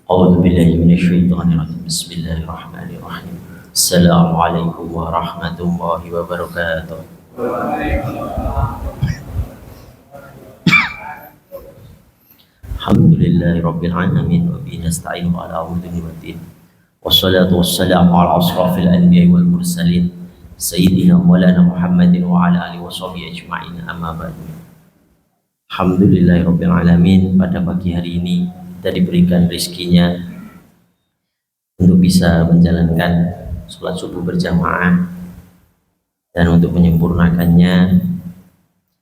أعوذ بالله من الشيطان الرجيم بسم الله الرحمن الرحيم السلام عليكم ورحمة الله وبركاته الحمد لله رب العالمين وبه نستعين على أمور الدين والدين والصلاة والسلام على أشرف الأنبياء والمرسلين سيدنا مولانا محمد وعلى آله وصحبه أجمعين أما بعد. Alhamdulillahirrabbilalamin, pada pagi hari ini kita diberikan rezekinya untuk bisa menjalankan sholat subuh berjamaah, dan untuk menyempurnakannya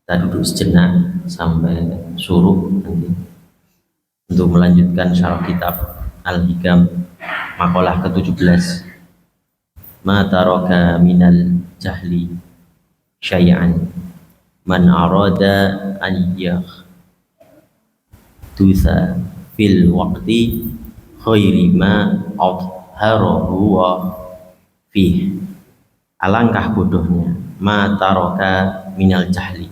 kita duduk sejenak sampai suruh nanti untuk melanjutkan syarah kitab Al-Hikam makalah ke-17, ma taraka minal jahli syai'an man arada an yahtutha fil waqti khairi ma adharahu wa fih. Alangkah bodohnya ma taraka minal jahli,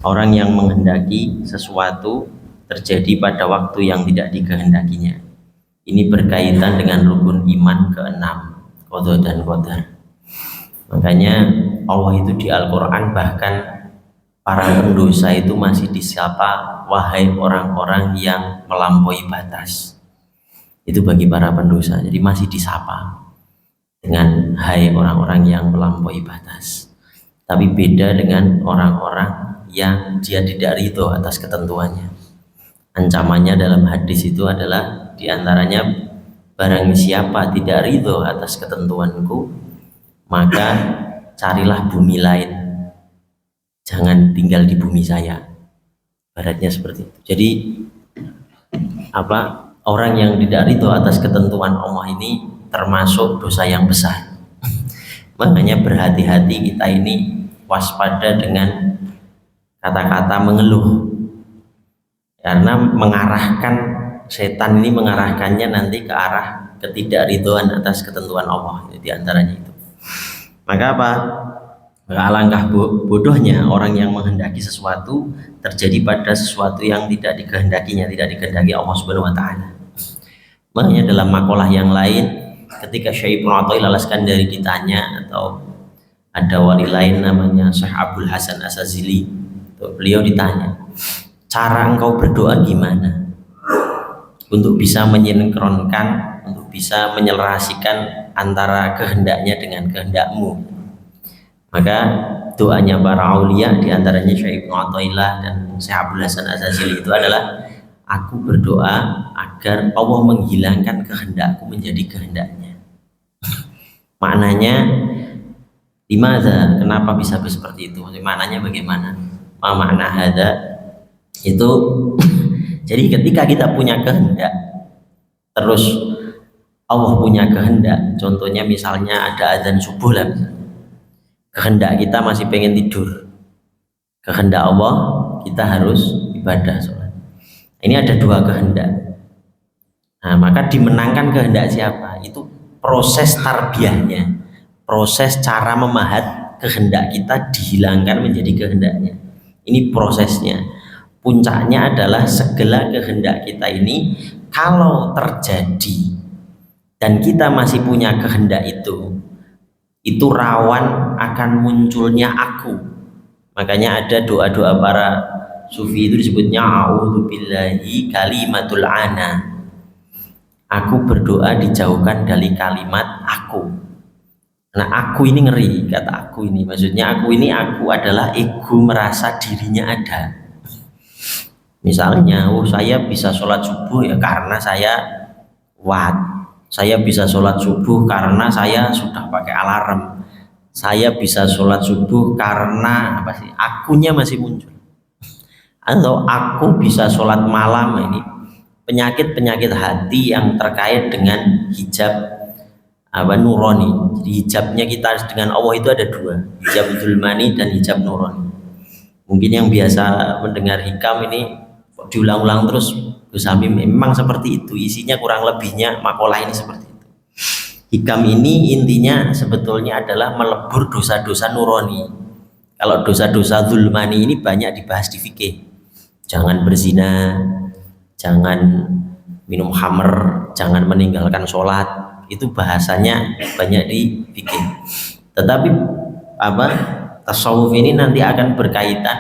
orang yang menghendaki sesuatu terjadi pada waktu yang tidak dikehendakinya. Ini berkaitan dengan rukun iman ke-6, qadha dan qadar. Makanya Allah itu di Al-Quran bahkan para pendosa itu masih disapa wahai orang-orang yang melampaui batas. Itu bagi para pendosa, jadi masih disapa dengan hai orang-orang yang melampaui batas. Tapi beda dengan orang-orang yang dia tidak ridho atas ketentuannya. Ancamannya dalam hadis itu adalah diantaranya, barang siapa tidak ridho atas ketentuanku, maka carilah bumi lain, jangan tinggal di bumi saya. Baratnya seperti itu. Jadi orang yang tidak ridho atas ketentuan Allah ini termasuk dosa yang besar. Makanya berhati-hati kita ini, waspada dengan kata-kata mengeluh, karena mengarahkan setan ini, mengarahkannya nanti ke arah ketidakridhoan atas ketentuan Allah. Di antaranya itu. Maka apa? Alangkah bodohnya orang yang menghendaki sesuatu terjadi pada sesuatu yang tidak dikehendakinya, tidak dikehendaki Allah Subhanahu wa taala. Makanya dalam makalah yang lain, ketika Syekh Ibnu Athaillah Al-Iskandari ditanya, atau ada wali lain namanya Syekh Abdul Hasan Asazili, beliau ditanya, cara engkau berdoa gimana untuk bisa menyinkronkan, untuk bisa menyelarasikan antara kehendaknya dengan kehendakmu? Maka doanya para aulia, diantaranya Syekh Ibnu Athaillah dan Syekh Abdul Hasan Asazili, itu adalah, aku berdoa agar Allah menghilangkan kehendakku menjadi kehendaknya. Maknanya limadza, kenapa bisa seperti itu? Maknanya bagaimana? Makna hadza itu jadi ketika kita punya kehendak, terus Allah punya kehendak, contohnya misalnya ada azan subuh lah, kehendak kita masih pengen tidur, kehendak Allah kita harus ibadah sholat. Ini ada dua kehendak. Nah, maka dimenangkan kehendak siapa? Itu proses tarbiyahnya, proses cara memahat kehendak kita dihilangkan menjadi kehendaknya. Ini prosesnya. Puncaknya adalah segala kehendak kita ini kalau terjadi dan kita masih punya kehendak itu rawan akan munculnya aku. Makanya ada doa-doa para sufi itu disebutnya a'udzubillahi kalimatul ana. Aku berdoa dijauhkan dari kalimat aku. Nah, aku ini ngeri, kata aku ini, maksudnya aku ini, aku adalah ego merasa dirinya ada. Misalnya, saya bisa sholat subuh ya karena saya kuat. Saya bisa sholat subuh karena saya sudah pakai alarm. Saya bisa sholat subuh karena apa sih? Akunya masih muncul. Atau aku bisa sholat malam, ini penyakit-penyakit hati yang terkait dengan hijab nurani. Jadi hijabnya kita dengan Allah itu ada dua, hijab zulmani dan hijab nurani. Mungkin yang biasa mendengar hikam ini diulang-ulang terus, Gus Hamim, memang seperti itu isinya, kurang lebihnya makalah ini seperti itu. Hikam ini intinya sebetulnya adalah melebur dosa-dosa nurani. Kalau dosa-dosa zulmani ini banyak dibahas di fikih. Jangan berzina, jangan minum khamr, jangan meninggalkan sholat, itu bahasanya banyak dibikin. Tetapi apa, tasawuf ini nanti akan berkaitan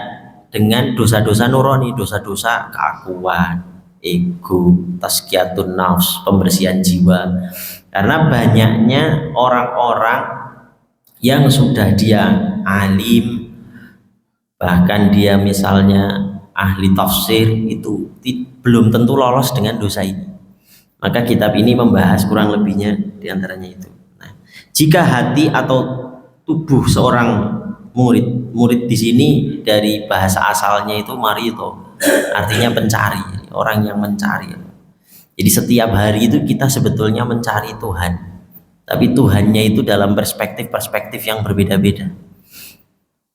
dengan dosa-dosa nurani, dosa-dosa keakuan, ego, tazkiyatun nafs, pembersihan jiwa. Karena banyaknya orang-orang yang sudah dia alim, bahkan dia misalnya ahli tafsir, itu belum tentu lolos dengan dosa ini. Maka kitab ini membahas kurang lebihnya diantaranya itu. Nah, jika hati atau tubuh seorang murid di sini dari bahasa asalnya itu marito, artinya pencari, orang yang mencari. Jadi setiap hari itu kita sebetulnya mencari Tuhan, tapi Tuhannya itu dalam perspektif yang berbeda-beda.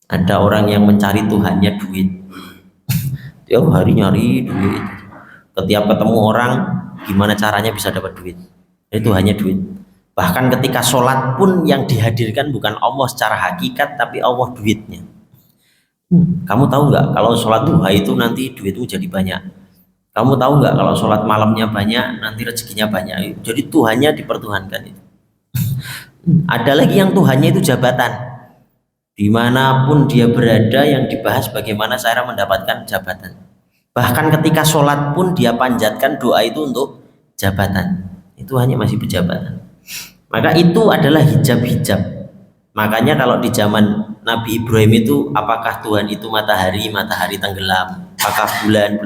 Ada orang yang mencari Tuhannya duit, tiap hari nyari duit, setiap ketemu orang gimana caranya bisa dapat duit, itu hanya duit. Bahkan ketika sholat pun yang dihadirkan bukan Allah secara hakikat, tapi Allah duitnya. Kamu tahu nggak kalau sholat duha itu nanti duitmu jadi banyak? Kamu tahu nggak kalau sholat malamnya banyak nanti rezekinya banyak? Jadi Tuhannya dipertuhankan itu. Ada lagi yang Tuhannya itu jabatan. Dimanapun dia berada yang dibahas bagaimana cara mendapatkan jabatan. Bahkan ketika sholat pun dia panjatkan doa itu untuk jabatan. Itu hanya masih berjabatan. Maka itu adalah hijab-hijab. Makanya kalau di zaman Nabi Ibrahim itu, apakah Tuhan itu matahari tenggelam, apakah bulan,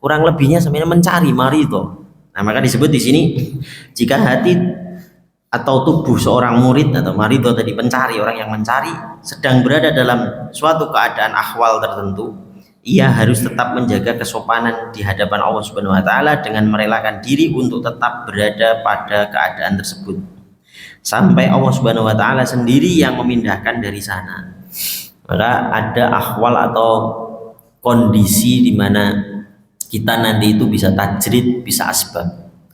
kurang lebihnya sebenarnya mencari marito. Nah, maka disebut di sini jika hati atau tubuh seorang murid atau marito tadi, pencari, orang yang mencari, sedang berada dalam suatu keadaan ahwal tertentu, ia harus tetap menjaga kesopanan di hadapan Allah Subhanahu wa taala dengan merelakan diri untuk tetap berada pada keadaan tersebut sampai Allah Subhanahu wa taala sendiri yang memindahkan dari sana. Maka ada ahwal atau kondisi di mana kita nanti itu bisa tajrid, bisa asbab.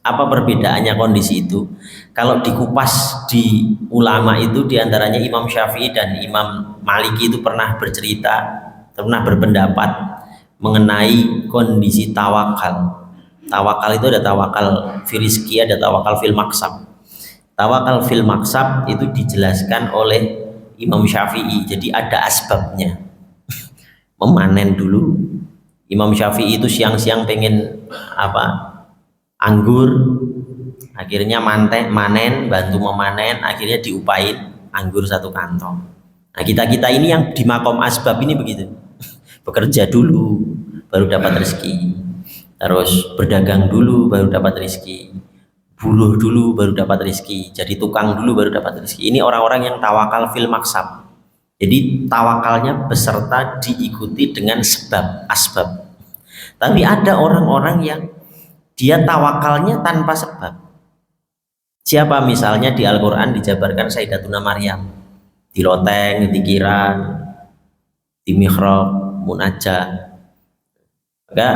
Apa perbedaannya kondisi itu? Kalau dikupas di ulama itu diantaranya Imam Syafi'i dan Imam Maliki itu pernah berpendapat mengenai kondisi tawakal. Tawakal itu ada tawakal fil rizki, ada tawakal fil maksab. Tawakal fil maksab itu dijelaskan oleh Imam Syafi'i. Jadi ada asbabnya. Memanen dulu. Imam Syafi'i itu siang-siang pengen anggur, akhirnya manen, bantu memanen, akhirnya diupain anggur 1 kantong. Nah, kita ini yang di makom asbab ini begitu. Bekerja dulu baru dapat rezeki, terus berdagang dulu baru dapat rezeki, buruh dulu baru dapat rezeki, jadi tukang dulu baru dapat rezeki. Ini orang-orang yang tawakal fil maksab. Jadi tawakalnya beserta diikuti dengan sebab, asbab. Tapi ada orang-orang yang dia tawakalnya tanpa sebab. Siapa misalnya di Al-Quran dijabarkan Sayyidatuna Maryam, di loteng, di kiran, di mihrab, munajat. Maka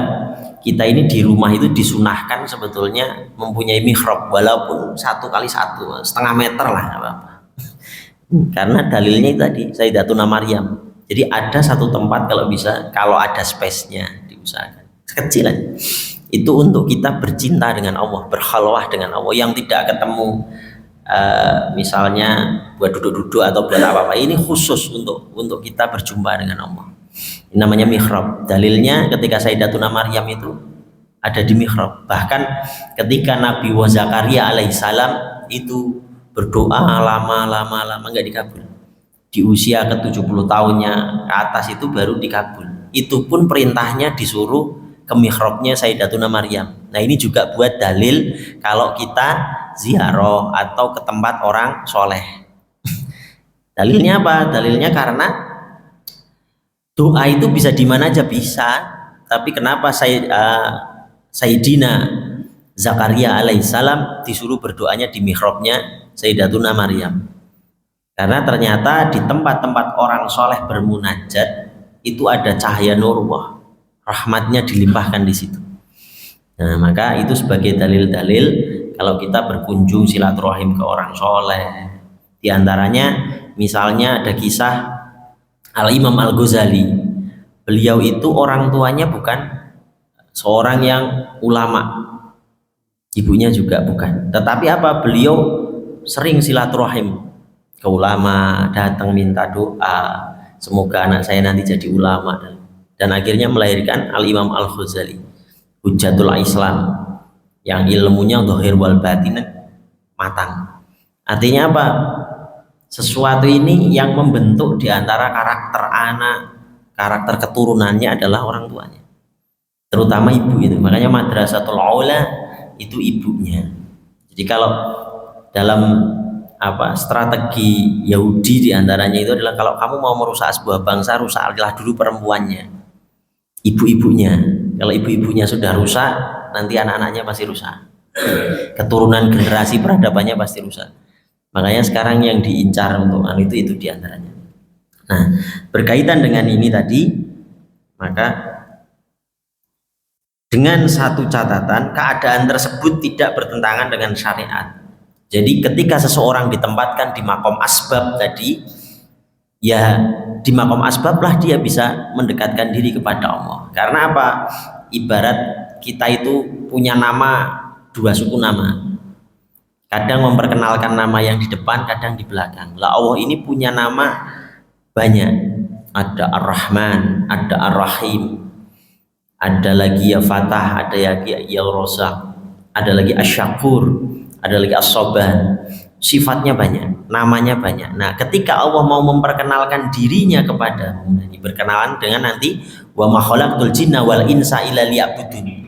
kita ini di rumah itu disunahkan sebetulnya mempunyai mihrab, walaupun 1 kali 1, setengah meter lah, apa-apa. Karena dalilnya itu tadi Sayyidatuna Maryam. Jadi ada satu tempat kalau bisa, kalau ada space-nya diusahakan sekecilan. Itu untuk kita bercinta dengan Allah, berkhalwah dengan Allah, yang tidak ketemu misalnya buat duduk-duduk atau buat apa-apa. Ini khusus untuk kita berjumpa dengan Allah. Ini namanya mihrab. Dalilnya ketika Sayyidatuna Maryam itu ada di mihrab. Bahkan ketika Nabi Zakaria alaihissalam itu berdoa lama nggak dikabul. Di usia ke-70 tahunnya ke atas itu baru dikabul. Itu pun perintahnya disuruh ke mihrabnya Sayyidatuna Maryam. Nah, ini juga buat dalil kalau kita ziarah atau ke tempat orang soleh. Dalilnya apa? Dalilnya karena doa itu bisa di mana aja bisa. Tapi kenapa Sayyidina Zakaria alaihissalam disuruh berdoanya di mihrabnya Sayyidatuna Maryam? Karena ternyata di tempat-tempat orang soleh bermunajat itu ada cahaya nurullah, rahmatnya dilimpahkan di situ. Nah, maka itu sebagai dalil-dalil kalau kita berkunjung silaturahim ke orang soleh. Di antaranya misalnya ada kisah Al-Imam Al-Ghazali. Beliau itu orang tuanya bukan seorang yang ulama, ibunya juga bukan. Tetapi apa? Beliau sering silaturahim ke ulama, datang minta doa, semoga anak saya nanti jadi ulama, dan akhirnya melahirkan Al-Imam Al-Ghazali, Hujjatul Islam, yang ilmunya zahir wal batin matang. Artinya apa? Sesuatu ini yang membentuk diantara karakter anak, karakter keturunannya adalah orang tuanya, terutama ibu itu. Makanya madrasatul aula itu ibunya. Jadi kalau dalam strategi Yahudi diantaranya itu adalah, kalau kamu mau merusak sebuah bangsa, rusaklah dulu perempuannya, ibu-ibunya. Kalau ibu-ibunya sudah rusak, nanti anak-anaknya pasti rusak, keturunan generasi peradabannya pasti rusak. Makanya sekarang yang diincar untuk itu diantaranya. Nah, berkaitan dengan ini tadi, maka dengan satu catatan, keadaan tersebut tidak bertentangan dengan syariat. Jadi ketika seseorang ditempatkan di makom asbab tadi, ya di makom asbab lah dia bisa mendekatkan diri kepada Allah. Karena apa? Ibarat kita itu punya nama, dua suku nama. Kadang memperkenalkan nama yang di depan, kadang di belakang. Lah Allah ini punya nama banyak. Ada Ar-Rahman, ada Ar-Rahim, ada lagi ya Fatah, ada lagi ya Razak, ada lagi Asy-Syakur, ada lagi As-Sabar. Sifatnya banyak, namanya banyak. Nah, ketika Allah mau memperkenalkan dirinya kepadamu, ini berkenalan dengan nanti wa ma khalaqtul jinna wal insa illa liya'budun.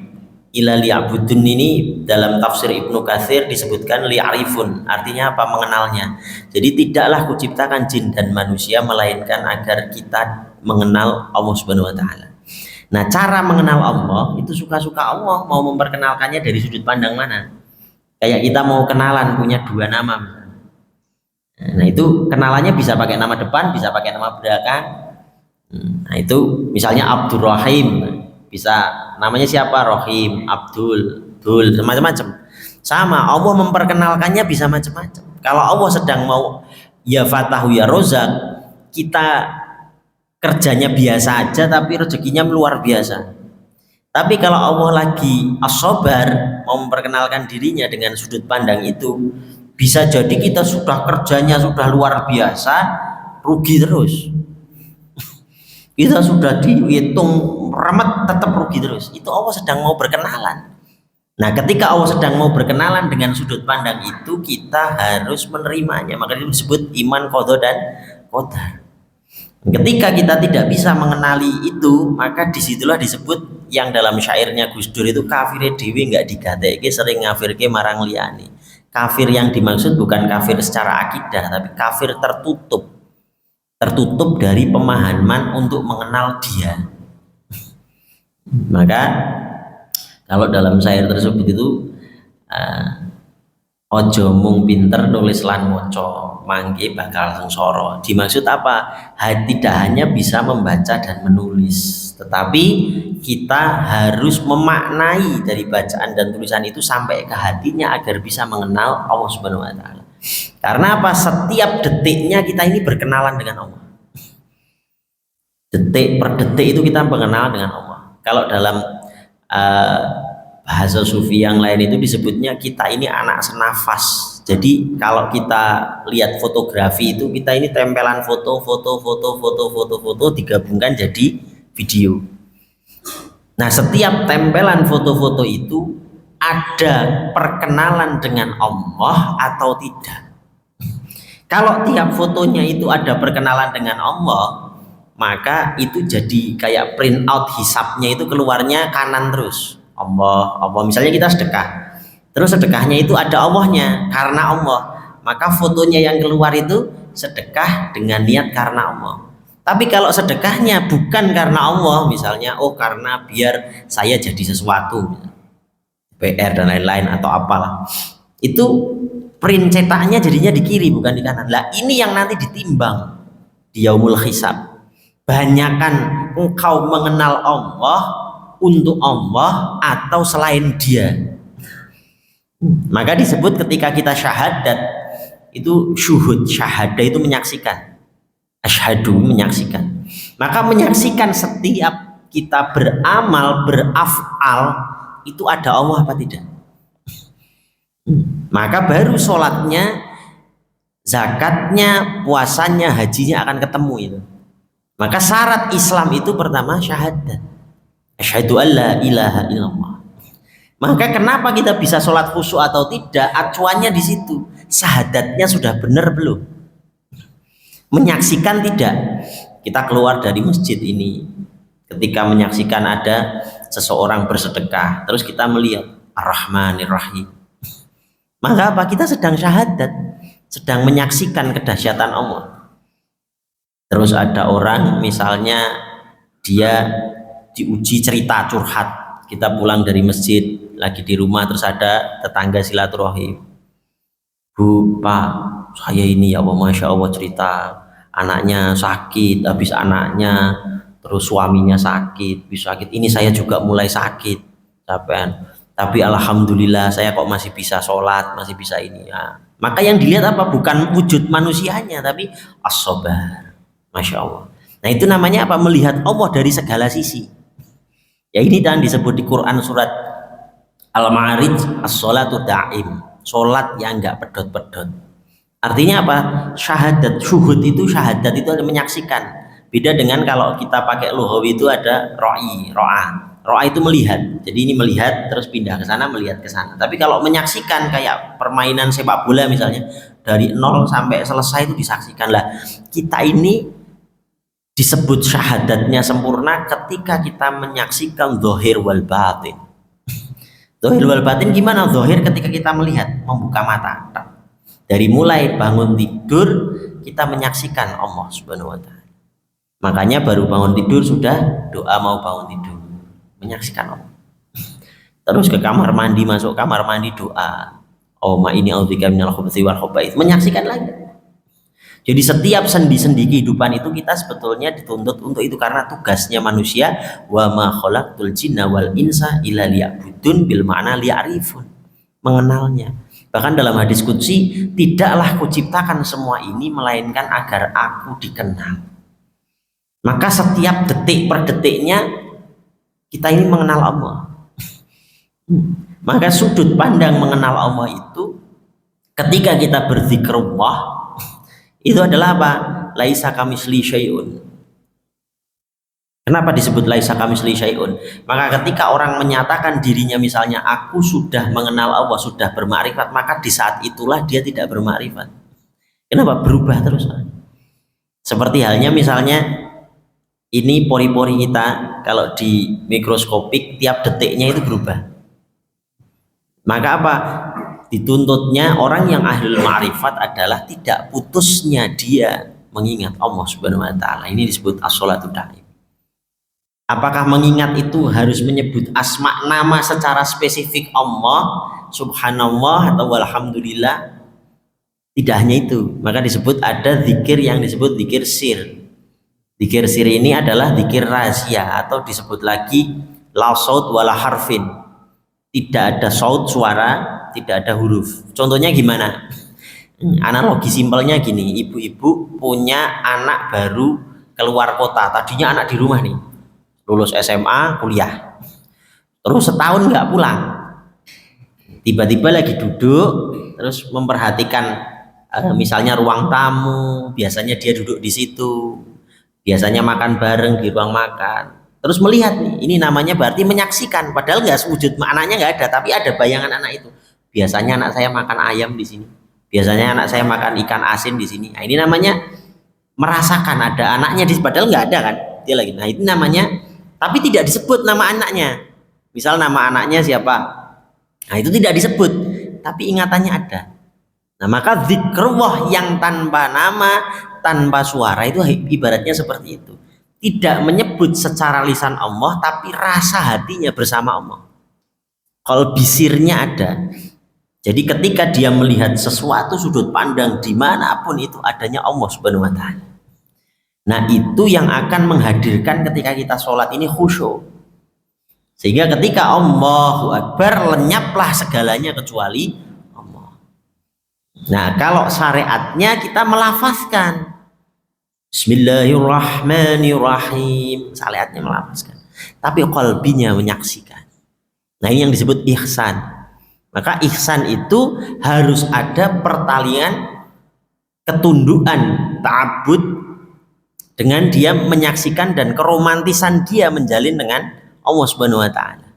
Illa liya'budun ini dalam tafsir Ibnu Katsir disebutkan li'arifun, artinya apa? Mengenalnya. Jadi tidaklah kuciptakan jin dan manusia melainkan agar kita mengenal Allah Subhanahu wa taala. Nah, cara mengenal Allah itu suka-suka Allah mau memperkenalkannya dari sudut pandang mana. Kayak kita mau kenalan punya dua nama. Nah, itu kenalannya bisa pakai nama depan, bisa pakai nama belakang. Nah, itu misalnya Abdurrahim, bisa namanya siapa? Rohim, Abdul, Dul, macam-macam. Sama, Allah memperkenalkannya bisa macam-macam. Kalau Allah sedang mau ya Fatahu ya Rozak, kita kerjanya biasa aja tapi rezekinya luar biasa. Tapi kalau Allah lagi As-Sabar mau memperkenalkan dirinya dengan sudut pandang itu, bisa jadi kita sudah kerjanya sudah luar biasa, rugi terus. Kita sudah dihitung rahmat tetap rugi terus. Itu Allah sedang mau berkenalan. Nah, ketika Allah sedang mau berkenalan dengan sudut pandang itu, kita harus menerimanya. Maka itu disebut iman qadha dan qadar. Ketika kita tidak bisa mengenali itu, maka disitulah disebut yang dalam syairnya Gus Dur itu kafire dewi nggak digateke sering ngafirke marang liyane. Kafir yang dimaksud bukan kafir secara akidah, tapi kafir tertutup dari pemahaman untuk mengenal dia. Maka kalau dalam syair tersebut itu ojo mung pinter nulis lan moco mangke bakal sengsara. Dimaksud apa? Tidak hanya bisa membaca dan menulis, tetapi kita harus memaknai dari bacaan dan tulisan itu sampai ke hatinya agar bisa mengenal Allah Subhanahu wa taala. Karena apa? Setiap detiknya kita ini berkenalan dengan Allah. Detik per detik itu kita mengenal dengan Allah. Kalau dalam bahasa sufi yang lain itu disebutnya kita ini anak senafas. Jadi kalau kita lihat fotografi itu, kita ini tempelan foto digabungkan jadi video. Nah, setiap tempelan foto-foto itu ada perkenalan dengan Allah atau tidak. Kalau tiap fotonya itu ada perkenalan dengan Allah, maka itu jadi kayak print out hisabnya itu keluarnya kanan terus. Allah, misalnya kita sedekah, terus sedekahnya itu ada Allahnya, karena Allah, maka fotonya yang keluar itu sedekah dengan niat karena Allah. Tapi kalau sedekahnya bukan karena Allah, misalnya karena biar saya jadi sesuatu, PR dan lain-lain atau apalah, itu print cetaknya jadinya di kiri bukan di kanan. Lah ini yang nanti ditimbang di yaumul hisab. Banyakan engkau mengenal Allah untuk Allah atau selain dia. Maka disebut ketika kita syahadat itu syuhud, syahadah itu menyaksikan, asyhadu menyaksikan. Maka menyaksikan setiap kita beramal, berafal itu ada Allah apa tidak. Maka baru sholatnya, zakatnya, puasanya, hajinya akan ketemu itu. Maka syarat Islam itu pertama syahadat. Asyhadu an la ilaha illallah. Maka kenapa kita bisa sholat khusyuk atau tidak? Acuannya di situ. Syahadatnya sudah benar belum? Menyaksikan tidak? Kita keluar dari masjid ini, ketika menyaksikan ada seseorang bersedekah, terus kita melihat Ar-Rahmanir Rahim. Maka apa? Kita sedang syahadat, sedang menyaksikan kedahsyatan Allah. Terus ada orang misalnya dia diuji cerita curhat, kita pulang dari masjid lagi di rumah, terus ada tetangga silaturahim, Bu, Pak, saya ini ya Allah, Masya Allah, cerita anaknya sakit, habis anaknya terus suaminya sakit, habis sakit ini saya juga mulai sakit, capean, tapi alhamdulillah saya kok masih bisa sholat, masih bisa ini ya. Maka yang dilihat apa? Bukan wujud manusianya, tapi as-sabar. Masya Allah. Nah itu namanya apa? Melihat Allah dari segala sisi. Ya ini dan disebut di Quran surat Al-Ma'arij, as-sholatu da'im, sholat yang enggak pedot-pedot. Artinya apa? Syahadat, syuhud itu, syahadat itu ada menyaksikan. Beda dengan kalau kita pakai lughawi itu ada ro'i, ro'a. Ro'a itu melihat. Jadi ini melihat terus pindah ke sana, melihat ke sana. Tapi kalau menyaksikan kayak permainan sepak bola misalnya, dari nol sampai selesai itu disaksikan. Lah kita ini disebut syahadatnya sempurna ketika kita menyaksikan zahir wal batin. Zahir wal batin gimana? Zahir ketika kita melihat, membuka mata. Dari mulai bangun tidur kita menyaksikan Allah Subhanahu wa taala. Makanya baru bangun tidur sudah doa mau bangun tidur, menyaksikan Allah. Terus ke kamar mandi, masuk kamar mandi doa, Allahumma inni a'udzubika minal khubuthi wal khaba'ith, menyaksikan lagi. Jadi setiap sendi-sendi kehidupan itu kita sebetulnya dituntut untuk itu, karena tugasnya manusia, wa ma khalaqtul jinna wal insa illa liya'budun, bil ma'na liya'rifun, mengenalnya. Bahkan dalam hadis qudsi, tidaklah kuciptakan semua ini melainkan agar aku dikenal. Maka setiap detik per detiknya kita ini mengenal Allah. Maka sudut pandang mengenal Allah itu ketika kita berzikrullah itu adalah apa? Laisa kamitsli syai'un. Kenapa disebut laisa kamitsli syai'un? Maka ketika orang menyatakan dirinya misalnya aku sudah mengenal Allah, sudah bermakrifat, maka di saat itulah dia tidak bermakrifat. Kenapa? Berubah terus. Seperti halnya misalnya ini pori-pori kita kalau di mikroskopik tiap detiknya itu berubah. Maka apa? Dituntutnya orang yang ahlul ma'rifat adalah tidak putusnya dia mengingat Allah Subhanahu wa taala. Ini disebut as-sholatu da'im. Apakah mengingat itu harus menyebut asma nama secara spesifik Allah, subhanallah atau alhamdulillah? Tidak hanya itu. Maka disebut ada zikir yang disebut zikir sir. Zikir sir ini adalah zikir rahasia atau disebut lagi la saut wala harfin. Tidak ada saut suara, tidak ada huruf. Contohnya gimana? Analogi simpelnya gini, ibu-ibu punya anak baru keluar kota, tadinya anak di rumah nih, lulus SMA, kuliah, terus setahun nggak pulang, tiba-tiba lagi duduk, terus memperhatikan misalnya ruang tamu, biasanya dia duduk di situ, biasanya makan bareng di ruang makan, terus melihat nih, ini namanya berarti menyaksikan, padahal nggak sewujud maknanya nggak ada, tapi ada bayangan anak itu. Biasanya anak saya makan ayam di sini, biasanya anak saya makan ikan asin di sini. Nah, ini namanya merasakan ada anaknya di, padahal nggak ada kan, dia lagi. Nah itu namanya, tapi tidak disebut nama anaknya. Misal nama anaknya siapa, nah itu tidak disebut, tapi ingatannya ada. Nah maka zikrullah yang tanpa nama, tanpa suara itu ibaratnya seperti itu. Tidak menyebut secara lisan Allah, tapi rasa hatinya bersama Allah. Kalau bisirnya ada. Jadi ketika dia melihat sesuatu sudut pandang dimanapun itu adanya Allah Subhanahu wa taala. Nah itu yang akan menghadirkan ketika kita sholat ini khusyuk. Sehingga ketika Allahu Akbar lenyaplah segalanya kecuali Allah. Nah kalau syariatnya kita melafazkan Bismillahirrahmanirrahim, syariatnya melafazkan, tapi qalbinya menyaksikan. Nah ini yang disebut ihsan. Maka ihsan itu harus ada pertalian ketundukan, ta'abbud, dengan dia menyaksikan dan keromantisan dia menjalin dengan Allah Subhanahu wa taala.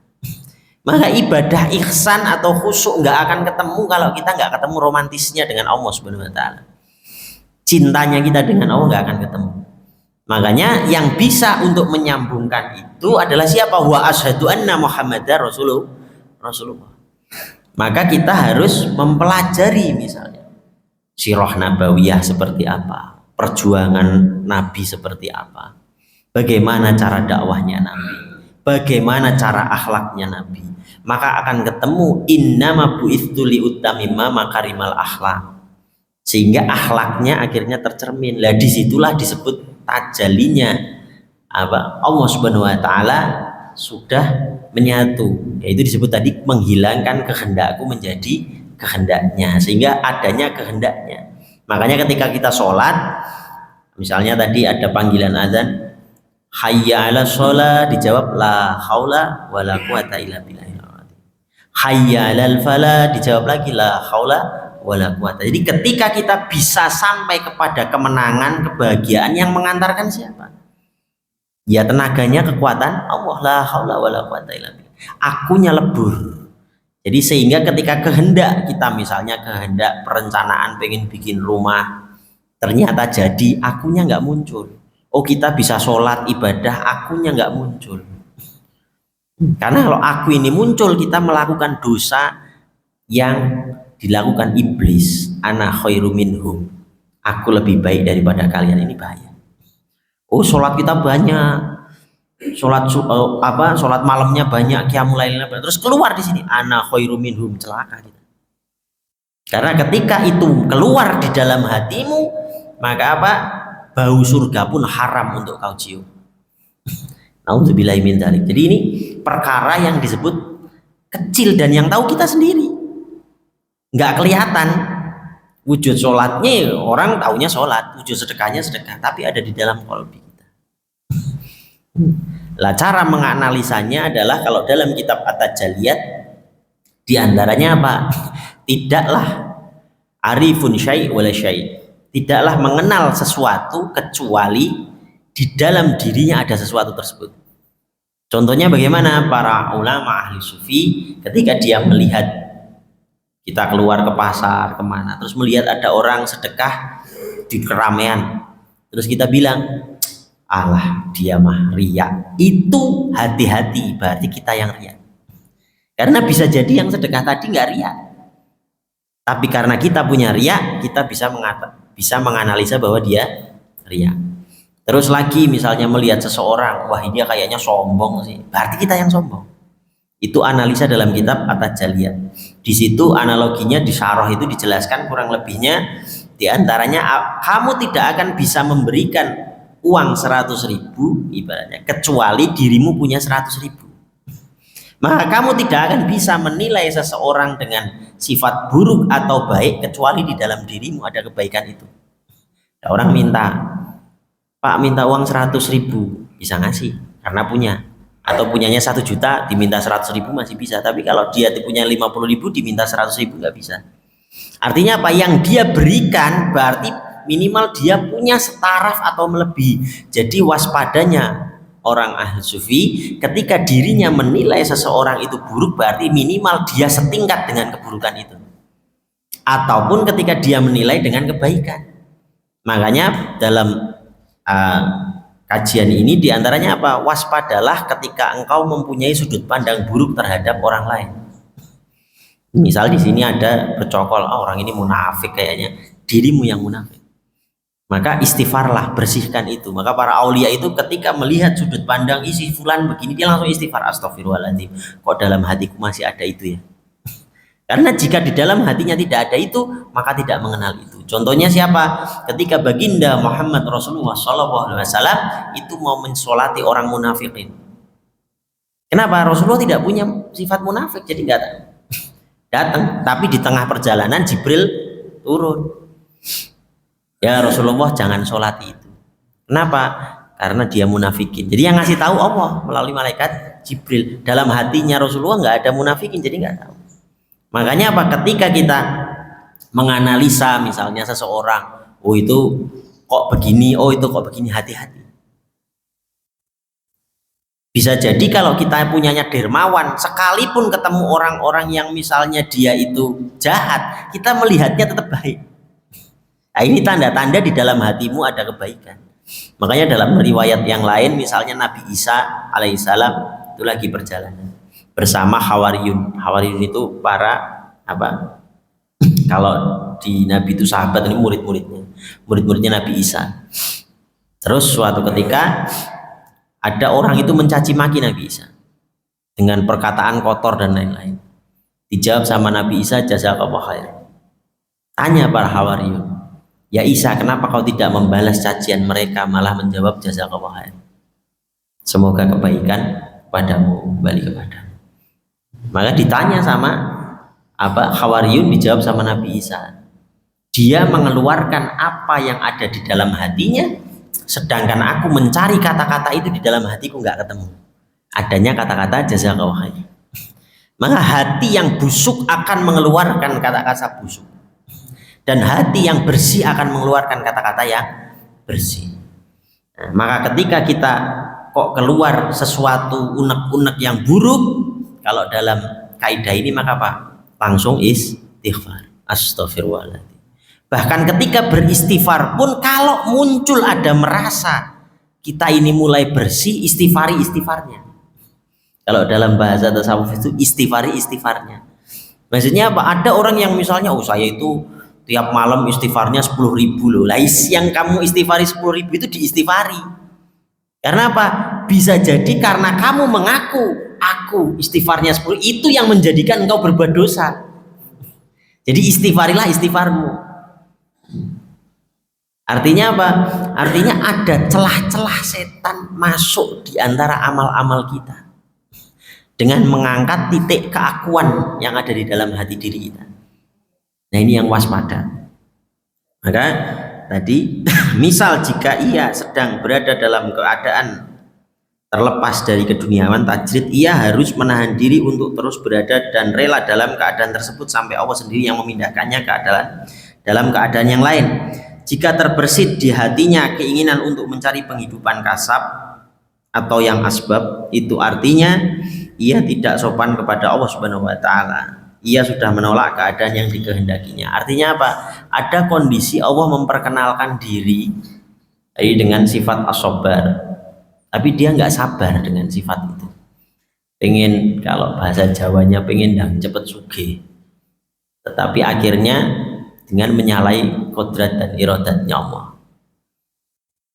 Maka ibadah ihsan atau khusyuk nggak akan ketemu kalau kita nggak ketemu romantisnya dengan Allah Subhanahu wa taala. Cintanya kita dengan Allah nggak akan ketemu. Makanya yang bisa untuk menyambungkan itu adalah siapa? Wa asyhadu anna Muhammadar Rasulullah. Maka kita harus mempelajari misalnya sirah nabawiyah seperti apa, perjuangan Nabi seperti apa, bagaimana cara dakwahnya Nabi, bagaimana cara akhlaknya Nabi. Maka akan ketemu innama bu'itsu liutamima makarimal akhlak, sehingga akhlaknya akhirnya tercermin. Lah disitulah disebut tajalinya apa Allah Subhanahu wa taala sudah menyatu, yaitu disebut tadi menghilangkan kehendakku menjadi kehendaknya, sehingga adanya kehendaknya. Makanya ketika kita sholat, misalnya tadi ada panggilan azan, hayya 'ala sholat, dijawab la haula wala quwata illa billah. Hayya 'alal falah, dijawab lagi la haula wala quwata. Jadi ketika kita bisa sampai kepada kemenangan, kebahagiaan, yang mengantarkan siapa? Ya tenaganya, kekuatan Allah, la haula wala quwata illa billah. Akunya lebur. Jadi sehingga ketika kehendak kita, misalnya kehendak perencanaan pengen bikin rumah, ternyata jadi, akunya nggak muncul. Oh kita bisa sholat ibadah, akunya nggak muncul. Karena kalau aku ini muncul, kita melakukan dosa yang dilakukan iblis. Ana khairu minhum, aku lebih baik daripada kalian. Ini bahaya. Oh sholat kita banyak, sholat malamnya banyak, qiyamul lailnya banyak, terus keluar di sini ana khairu minhum, celaka kita. Karena ketika itu keluar di dalam hatimu, maka apa? Bau surga pun haram untuk kau cium. Nauzubillahi min dzalik. Jadi ini perkara yang disebut kecil dan yang tahu kita sendiri. Nggak kelihatan wujud sholatnya, orang taunya sholat, wujud sedekahnya sedekah, tapi ada di dalam qalbi kita. Lah cara menganalisanya adalah kalau dalam kitab At-Tajalliyat diantaranya apa? Tidaklah arifun syai' wala syai', tidaklah mengenal sesuatu kecuali di dalam dirinya ada sesuatu tersebut. Contohnya bagaimana para ulama ahli sufi ketika dia melihat kita keluar ke pasar kemana, terus melihat ada orang sedekah di keramaian, terus kita bilang alah dia mah riya. Itu hati-hati, berarti kita yang riya. Karena bisa jadi yang sedekah tadi nggak riya, tapi karena kita punya riya, kita bisa menganalisa bahwa dia riya. Terus lagi misalnya melihat seseorang, wah dia kayaknya sombong sih, berarti kita yang sombong. Itu analisa dalam kitab At-Tajalliyat. Di situ analoginya di syarah itu dijelaskan kurang lebihnya, diantaranya kamu tidak akan bisa memberikan uang 100.000 ibaratnya kecuali dirimu punya 100.000. Maka kamu tidak akan bisa menilai seseorang dengan sifat buruk atau baik kecuali di dalam dirimu ada kebaikan itu. Ada orang minta, Pak minta uang 100.000, bisa ngasih karena punya. Atau punyanya 1 juta diminta 100.000 masih bisa, tapi kalau dia punya 50.000 diminta 100.000 nggak bisa. Artinya apa? Yang dia berikan berarti minimal dia punya setaraf atau melebihi. Jadi waspadanya orang ahli sufi ketika dirinya menilai seseorang itu buruk, berarti minimal dia setingkat dengan keburukan itu, ataupun ketika dia menilai dengan kebaikan. Makanya dalam kajian ini diantaranya apa? Waspadalah ketika engkau mempunyai sudut pandang buruk terhadap orang lain. Misal di sini ada bercokol, oh, orang ini munafik kayaknya, dirimu yang munafik. Maka istighfarlah, bersihkan itu. Maka para aulia itu ketika melihat sudut pandang isi fulan begini, dia langsung istighfar, astagfirullahaladzim, kok dalam hatiku masih ada itu ya. Karena jika di dalam hatinya tidak ada itu, maka tidak mengenal itu. Contohnya siapa? Ketika baginda Muhammad Rasulullah SAW itu mau mensolati orang munafikin. Kenapa? Rasulullah tidak punya sifat munafik, jadi nggak datang. Tapi di tengah perjalanan Jibril turun. Ya Rasulullah jangan solati itu. Kenapa? Karena dia munafikin. Jadi yang ngasih tahu Allah melalui malaikat Jibril. Dalam hatinya Rasulullah nggak ada munafikin, jadi nggak tahu. Makanya apa? Ketika kita menganalisa misalnya seseorang, oh itu kok begini, oh itu kok begini, hati-hati. Bisa jadi kalau kita punyanya dermawan, sekalipun ketemu orang-orang yang misalnya dia itu jahat, kita melihatnya tetap baik. Nah, ini tanda-tanda di dalam hatimu ada kebaikan. Makanya dalam riwayat yang lain, misalnya Nabi Isa alaihissalam itu lagi perjalanan bersama Hawariyun. Hawariyun itu para apa? Kalau di Nabi itu sahabat, ini murid-muridnya Nabi Isa. Terus suatu ketika ada orang itu mencaci maki Nabi Isa dengan perkataan kotor dan lain-lain. Dijawab sama Nabi Isa, jazakallahu khair. Tanya para Hawariyun, ya Isa, kenapa kau tidak membalas cacian mereka, malah menjawab jazakallahu khair? Semoga kebaikan padamu kembali kepadamu. Maka ditanya sama Hawariyun, dijawab sama Nabi Isa. Dia mengeluarkan apa yang ada di dalam hatinya, sedangkan aku mencari kata-kata itu di dalam hatiku nggak ketemu. Adanya kata-kata jazakallahu khair. Maka hati yang busuk akan mengeluarkan kata-kata busuk, dan hati yang bersih akan mengeluarkan kata-kata yang bersih. Nah, maka ketika kita kok keluar sesuatu unek-unek yang buruk, kalau dalam kaidah ini maka apa? Langsung istighfar, astagfirullahaladzim. Bahkan ketika beristighfar pun, kalau muncul ada merasa kita ini mulai bersih, istighfarnya. Kalau dalam bahasa tasawuf itu istighfarnya. Maksudnya apa? Ada orang yang misalnya, oh saya itu tiap malam istighfarnya 10.000 loh. Lah yang kamu istighfari 10.000 itu diistighfari. Karena apa? Bisa jadi karena kamu mengaku aku istighfarnya 10, itu yang menjadikan engkau berbuat dosa. Jadi istighfarilah istighfarmu. Artinya apa? Artinya ada celah-celah setan masuk di antara amal-amal kita dengan mengangkat titik keakuan yang ada di dalam hati diri kita. Nah, ini yang waspada. Maka tadi misal jika ia sedang berada dalam keadaan terlepas dari keduniawan tajrid, ia harus menahan diri untuk terus berada dan rela dalam keadaan tersebut sampai Allah sendiri yang memindahkannya ke dalam keadaan yang lain. Jika terbersit di hatinya keinginan untuk mencari penghidupan kasab atau yang asbab, itu artinya ia tidak sopan kepada Allah Subhanahu wa taala. Ia sudah menolak keadaan yang dikehendakinya. Artinya apa? Ada kondisi Allah memperkenalkan diri dengan sifat as-sabar, tapi dia nggak sabar dengan sifat itu. Pengen, kalau bahasa Jawanya pengen dan cepet sugih, tetapi akhirnya dengan menyalahi kodrat dan iradatnya Allah,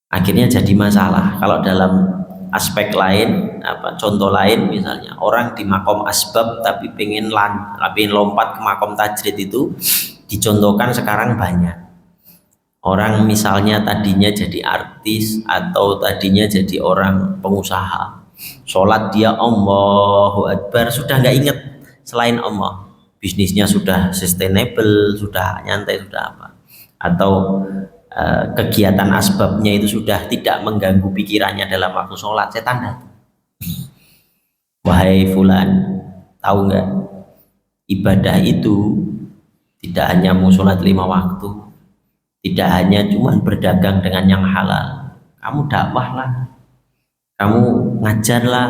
akhirnya jadi masalah. Kalau dalam aspek lain, contoh lain, misalnya orang di makom asbab tapi pengen lompat ke makom tajrid, itu dicontohkan sekarang banyak. Orang misalnya tadinya jadi artis atau tadinya jadi orang pengusaha, sholat dia Allahu Akbar, sudah nggak inget selain Allah. Bisnisnya sudah sustainable, sudah nyantai, sudah apa, atau kegiatan asbabnya itu sudah tidak mengganggu pikirannya dalam waktu sholat, setan datang. Wahai fulan, tahu nggak, ibadah itu tidak hanya mau sholat 5 waktu, tidak hanya cuman berdagang dengan yang halal, kamu dakwahlah, kamu ngajarlah,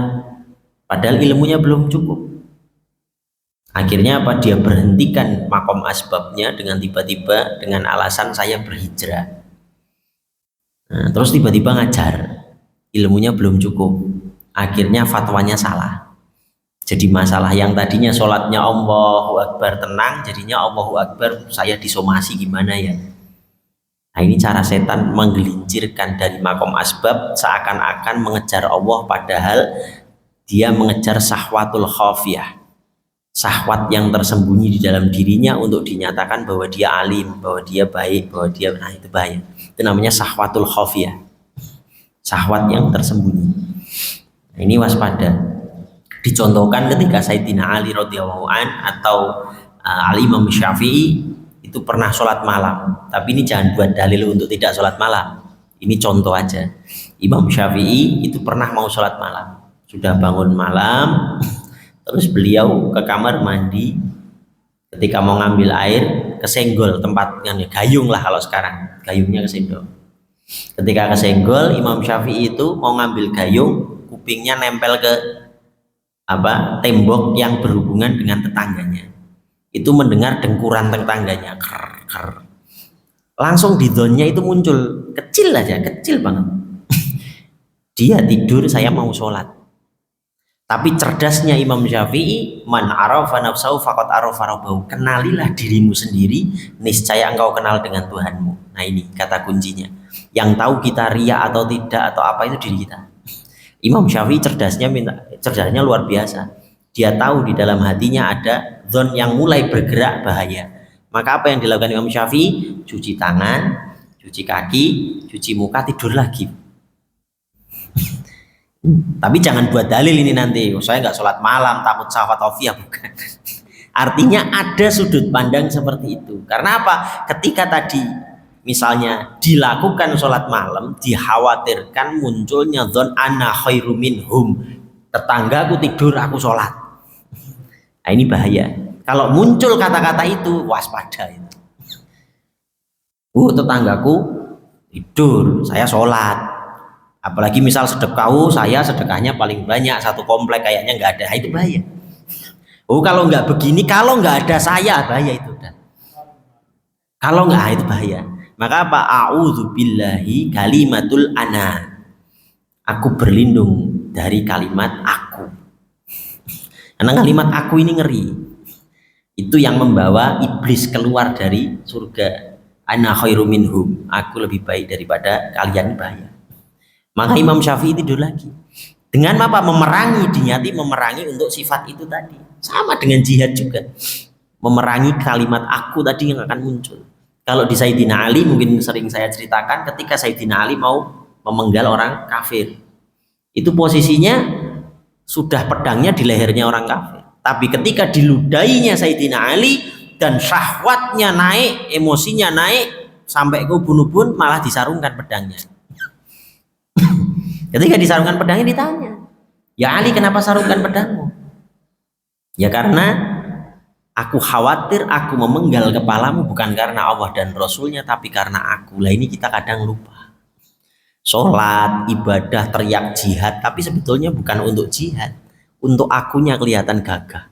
padahal ilmunya belum cukup. Akhirnya apa? Dia berhentikan makom asbabnya dengan tiba-tiba dengan alasan saya berhijrah. Nah, terus tiba-tiba ngajar, ilmunya belum cukup. Akhirnya fatwanya salah. Jadi masalah yang tadinya sholatnya Allahu Akbar tenang, jadinya Allahu Akbar saya disomasi, gimana ya? Nah, ini cara setan menggelincirkan dari makom asbab seakan-akan mengejar Allah, padahal dia mengejar sahwatul khafiyah, syahwat yang tersembunyi di dalam dirinya untuk dinyatakan bahwa dia alim, bahwa dia baik, bahwa dia, nah itu bahaya. Itu namanya syahwatul khafiyah, syahwat yang tersembunyi. Nah, ini waspada. Dicontohkan ketika Sayyidina Ali radhiyallahu an atau Al-Imam Syafi'i itu pernah sholat malam, tapi ini jangan buat dalil untuk tidak sholat malam, ini contoh aja. Imam Syafi'i itu pernah mau sholat malam, sudah bangun malam, terus beliau ke kamar mandi, Ketika mau ngambil air kesenggol tempatnya, gayung lah kalau sekarang, gayungnya kesenggol. Ketika kesenggol, Imam Syafi'i itu mau ngambil gayung, kupingnya nempel ke tembok yang berhubungan dengan tetangganya. Itu mendengar dengkuran tetangganya, ker, ker. Langsung di zonnya itu muncul, kecil aja, kecil banget. Dia tidur, saya mau sholat. Tapi cerdasnya Imam Syafi'i, man arafa nafsahu faqad arafa rabbahu. Kenalilah dirimu sendiri, niscaya engkau kenal dengan Tuhanmu. Nah ini kata kuncinya. Yang tahu kita riya atau tidak atau apa itu diri kita. Imam Syafi'i cerdasnya luar biasa. Dia tahu di dalam hatinya ada zon yang mulai bergerak bahaya. Maka apa yang dilakukan Imam Syafi'i? Cuci tangan, cuci kaki, cuci muka, tidur lagi. Tapi jangan buat dalil ini nanti, saya nggak sholat malam takut syahwat taufiah, bukan. Artinya ada sudut pandang seperti itu. Karena apa? Ketika tadi misalnya dilakukan sholat malam, dikhawatirkan munculnya dzon ana khairu minhum, tetanggaku tidur aku sholat. Nah ini bahaya. Kalau muncul kata-kata itu, waspada itu. Tetanggaku tidur, saya sholat. Apalagi misal sedekah, saya sedekahnya paling banyak, satu komplek kayaknya nggak ada, itu bahaya. Kalau nggak begini, kalau nggak ada saya, bahaya itu. Kalau nggak, itu bahaya. Maka apa? A'udzubillahi kalimatul ana. Aku berlindung dari kalimat aku. Karena kalimat aku ini ngeri. Itu yang membawa iblis keluar dari surga. Ana khairu minhum. Aku lebih baik daripada kalian, bahaya. Maka Imam Syafi'i tidur lagi. Dengan apa? Memerangi, dinyati memerangi untuk sifat itu tadi. Sama dengan jihad juga. Memerangi kalimat aku tadi yang akan muncul. Kalau di Sayyidina Ali mungkin sering saya ceritakan, ketika Sayyidina Ali mau memenggal orang kafir. Itu posisinya sudah pedangnya di lehernya orang kafir. Tapi ketika diludainya Sayyidina Ali dan syahwatnya naik, emosinya naik, sampai ke ubun-ubun malah disarungkan pedangnya. Ketika disarungkan pedangnya ditanya, ya Ali kenapa sarungkan pedangmu? Ya karena aku khawatir aku memenggal kepalamu bukan karena Allah dan Rasulnya, tapi karena aku. Lah ini kita kadang lupa. Sholat, ibadah, teriak jihad, tapi sebetulnya bukan untuk jihad. Untuk akunya kelihatan gagah.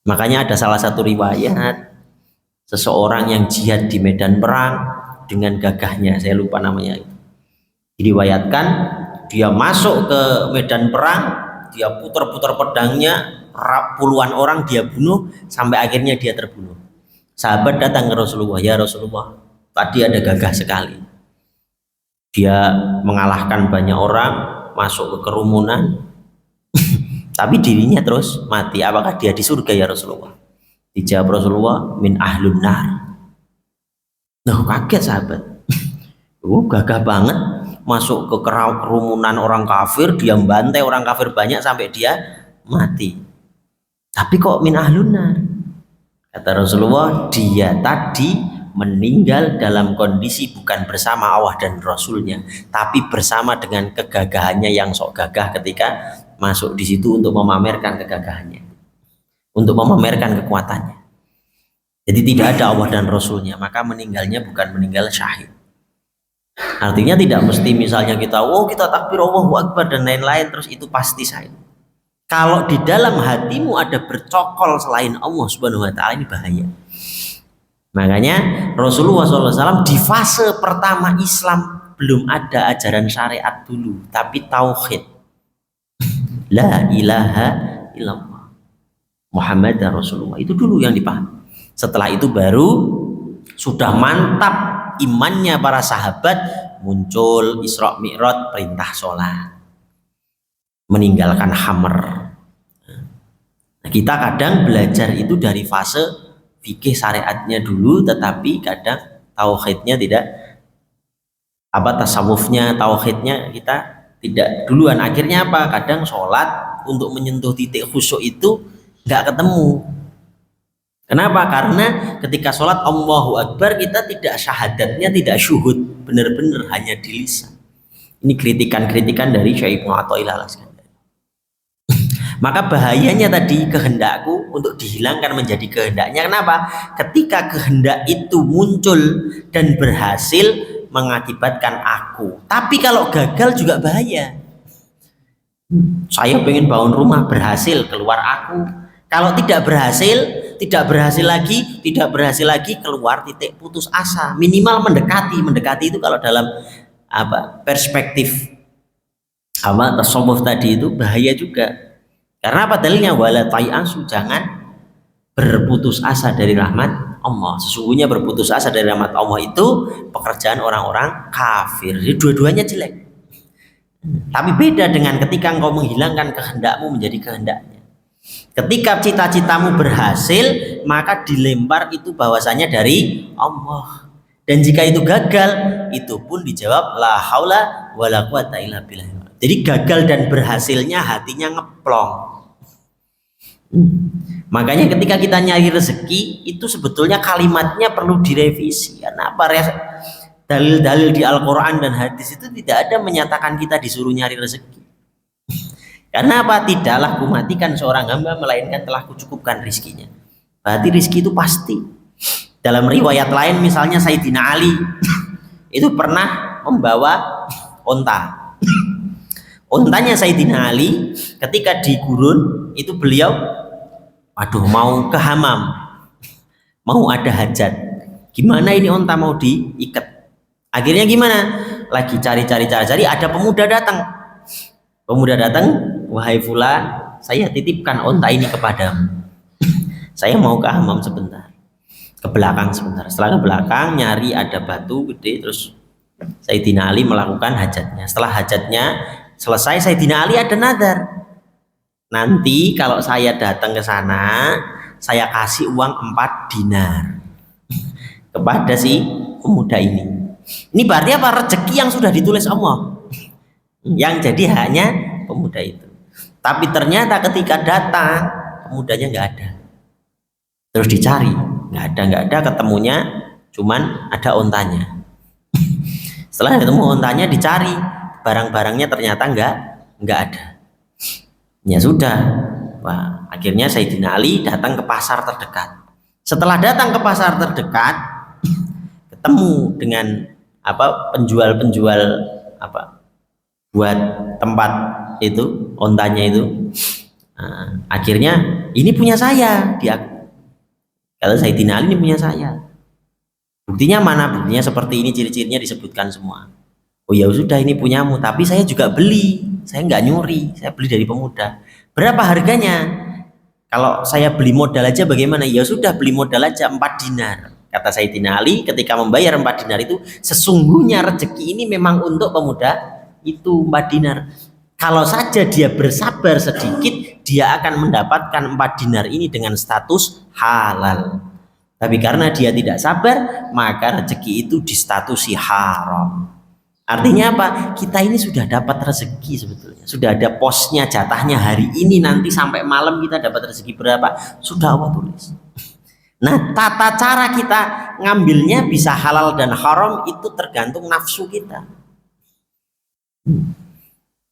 Makanya ada salah satu riwayat, seseorang yang jihad di medan perang dengan gagahnya, saya lupa namanya. Diriwayatkan dia masuk ke medan perang, dia putar-putar pedangnya, puluhan orang dia bunuh sampai akhirnya dia terbunuh. Sahabat datang ke Rasulullah, ya Rasulullah, tadi ada gagah sekali. Dia mengalahkan banyak orang, masuk ke kerumunan, tapi dirinya terus mati. Apakah dia di surga ya Rasulullah? Dijawab Rasulullah, min ahlun nar. Nah, kaget sahabat. Gagah banget. Masuk ke kerumunan orang kafir, dia membantai orang kafir banyak sampai dia mati. Tapi kok min ahlunar? Kata Rasulullah, dia tadi meninggal dalam kondisi bukan bersama Allah dan Rasulnya, tapi bersama dengan kegagahannya yang sok gagah ketika masuk di situ untuk memamerkan kegagahannya, untuk memamerkan kekuatannya. Jadi tidak ada Allah dan Rasulnya, maka meninggalnya bukan meninggal syahid. Artinya tidak mesti misalnya kita takbir Allahu Akbar dan lain-lain terus itu pasti syahid. Kalau di dalam hatimu ada bercokol selain Allah Subhanahu wa taala, ini bahaya. Makanya Rasulullah SAW di fase pertama Islam belum ada ajaran syariat dulu, tapi tauhid. La ilaha illallah Muhammad dan Rasulullah, itu dulu yang dipahami. Setelah itu baru sudah mantap imannya para sahabat, muncul Isra Mi'raj, perintah sholat, meninggalkan khamr. Nah, kita kadang belajar itu dari fase fikih syariatnya dulu, tetapi kadang tauhidnya tidak, tasawufnya, tauhidnya kita tidak duluan. Akhirnya apa? Kadang sholat untuk menyentuh titik khusyuk itu nggak ketemu. Kenapa? Karena ketika sholat Allahu Akbar kita tidak syahadatnya, tidak syuhud, benar-benar hanya di lisan. Ini kritikan-kritikan dari Syekh Ibnu Athaillah Al-Iskandari. Maka bahayanya tadi kehendakku untuk dihilangkan menjadi kehendaknya. Kenapa? Ketika kehendak itu muncul dan berhasil mengakibatkan aku. Tapi kalau gagal juga bahaya. Saya pengen bangun rumah, berhasil, keluar aku. Kalau tidak berhasil lagi, keluar titik putus asa. Minimal mendekati itu kalau dalam perspektif tasawuf tadi itu bahaya juga. Karena apa dalilnya? Wala tai'asu, jangan berputus asa dari rahmat Allah. Sesungguhnya berputus asa dari rahmat Allah itu pekerjaan orang-orang kafir. Jadi dua-duanya jelek. Tapi beda dengan ketika engkau menghilangkan kehendakmu menjadi kehendaknya. Ketika cita-citamu berhasil, maka dilempar itu bahwasanya dari Allah. Dan jika itu gagal, itu pun dijawab la haula wala quwata illa billah. Jadi gagal dan berhasilnya hatinya ngeplong. Makanya ketika kita nyari rezeki itu sebetulnya kalimatnya perlu direvisi. Kenapa? Dalil-dalil di Al-Quran dan hadis itu tidak ada menyatakan kita disuruh nyari rezeki. Karena apa? Tidaklah kumatikan seorang hamba melainkan telah kucukupkan rizkinya. Berarti rizki itu pasti. Dalam riwayat lain misalnya Sayyidina Ali itu pernah membawa onta. Ontanya Sayyidina Ali ketika di gurun itu beliau mau ke hamam, mau ada hajat. Gimana ini onta mau diikat? Akhirnya gimana? Lagi cari, ada pemuda datang. Wahai fulan, saya titipkan onta ini kepadamu. Saya mau ke hamam sebentar, ke belakang sebentar. Setelah ke belakang nyari ada batu gede, terus Sayyidina Ali melakukan hajatnya. Setelah hajatnya selesai, Sayyidina Ali ada nadar. Nanti kalau saya datang ke sana, saya kasih uang 4 dinar kepada si pemuda ini. Ini berarti apa? Rezeki yang sudah ditulis Allah, yang jadi haknya pemuda itu. Tapi ternyata ketika datang, pemudanya nggak ada. Terus dicari, nggak ada, ketemunya cuman ada ontanya. Setelah ketemu ontanya, dicari barang-barangnya, ternyata nggak ada. Ya sudah, wah, akhirnya Sayyidina Ali datang ke pasar terdekat. Setelah datang ke pasar terdekat, ketemu dengan penjual buat tempat itu, ontanya itu. Nah, akhirnya ini punya saya, kalau Sayyidina Ali ini punya saya. Buktinya mana? Buktinya seperti ini, ciri-cirinya disebutkan semua. Oh ya sudah, ini punyamu, tapi saya juga beli, saya nggak nyuri, saya beli dari pemuda. Berapa harganya? Kalau saya beli modal aja bagaimana? Ya sudah, beli modal aja 4 dinar. Kata Sayyidina Ali ketika membayar 4 dinar itu, sesungguhnya rezeki ini memang untuk pemuda itu 4 dinar. Kalau saja dia bersabar sedikit, dia akan mendapatkan 4 dinar ini dengan status halal. Tapi karena dia tidak sabar, maka rezeki itu distatusi haram. Artinya apa? Kita ini sudah dapat rezeki sebetulnya. Sudah ada posnya, jatahnya hari ini, nanti sampai malam kita dapat rezeki berapa, sudah Allah tulis. Nah, tata cara kita ngambilnya bisa halal dan haram itu tergantung nafsu kita.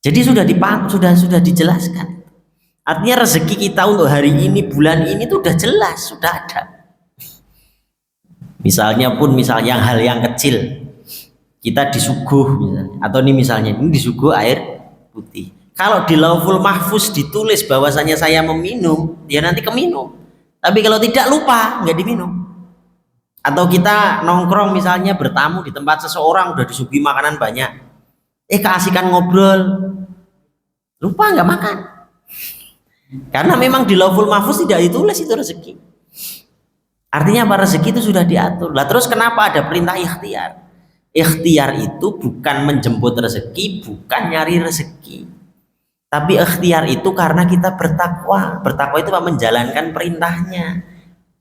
Jadi sudah dijelaskan. Artinya rezeki kita untuk hari ini, bulan ini itu sudah jelas, sudah ada. Misalnya hal yang kecil, kita disuguh misalnya, atau misalnya ini disuguh air putih. Kalau di Lauhul Mahfuz ditulis bahwasanya saya meminum, ya nanti keminum. Tapi kalau tidak, lupa, nggak diminum. Atau kita nongkrong misalnya bertamu di tempat seseorang, udah disuguhi makanan banyak, keasikan ngobrol, lupa nggak makan. Karena memang di Lauhul Mahfuz tidak ditulis itu rezeki. Artinya apa? Rezeki itu sudah diatur. Lah terus kenapa ada perintah ikhtiar? Ikhtiar itu bukan menjemput rezeki, bukan nyari rezeki. Tapi ikhtiar itu karena kita bertakwa. Bertakwa itu apa? Menjalankan perintahnya,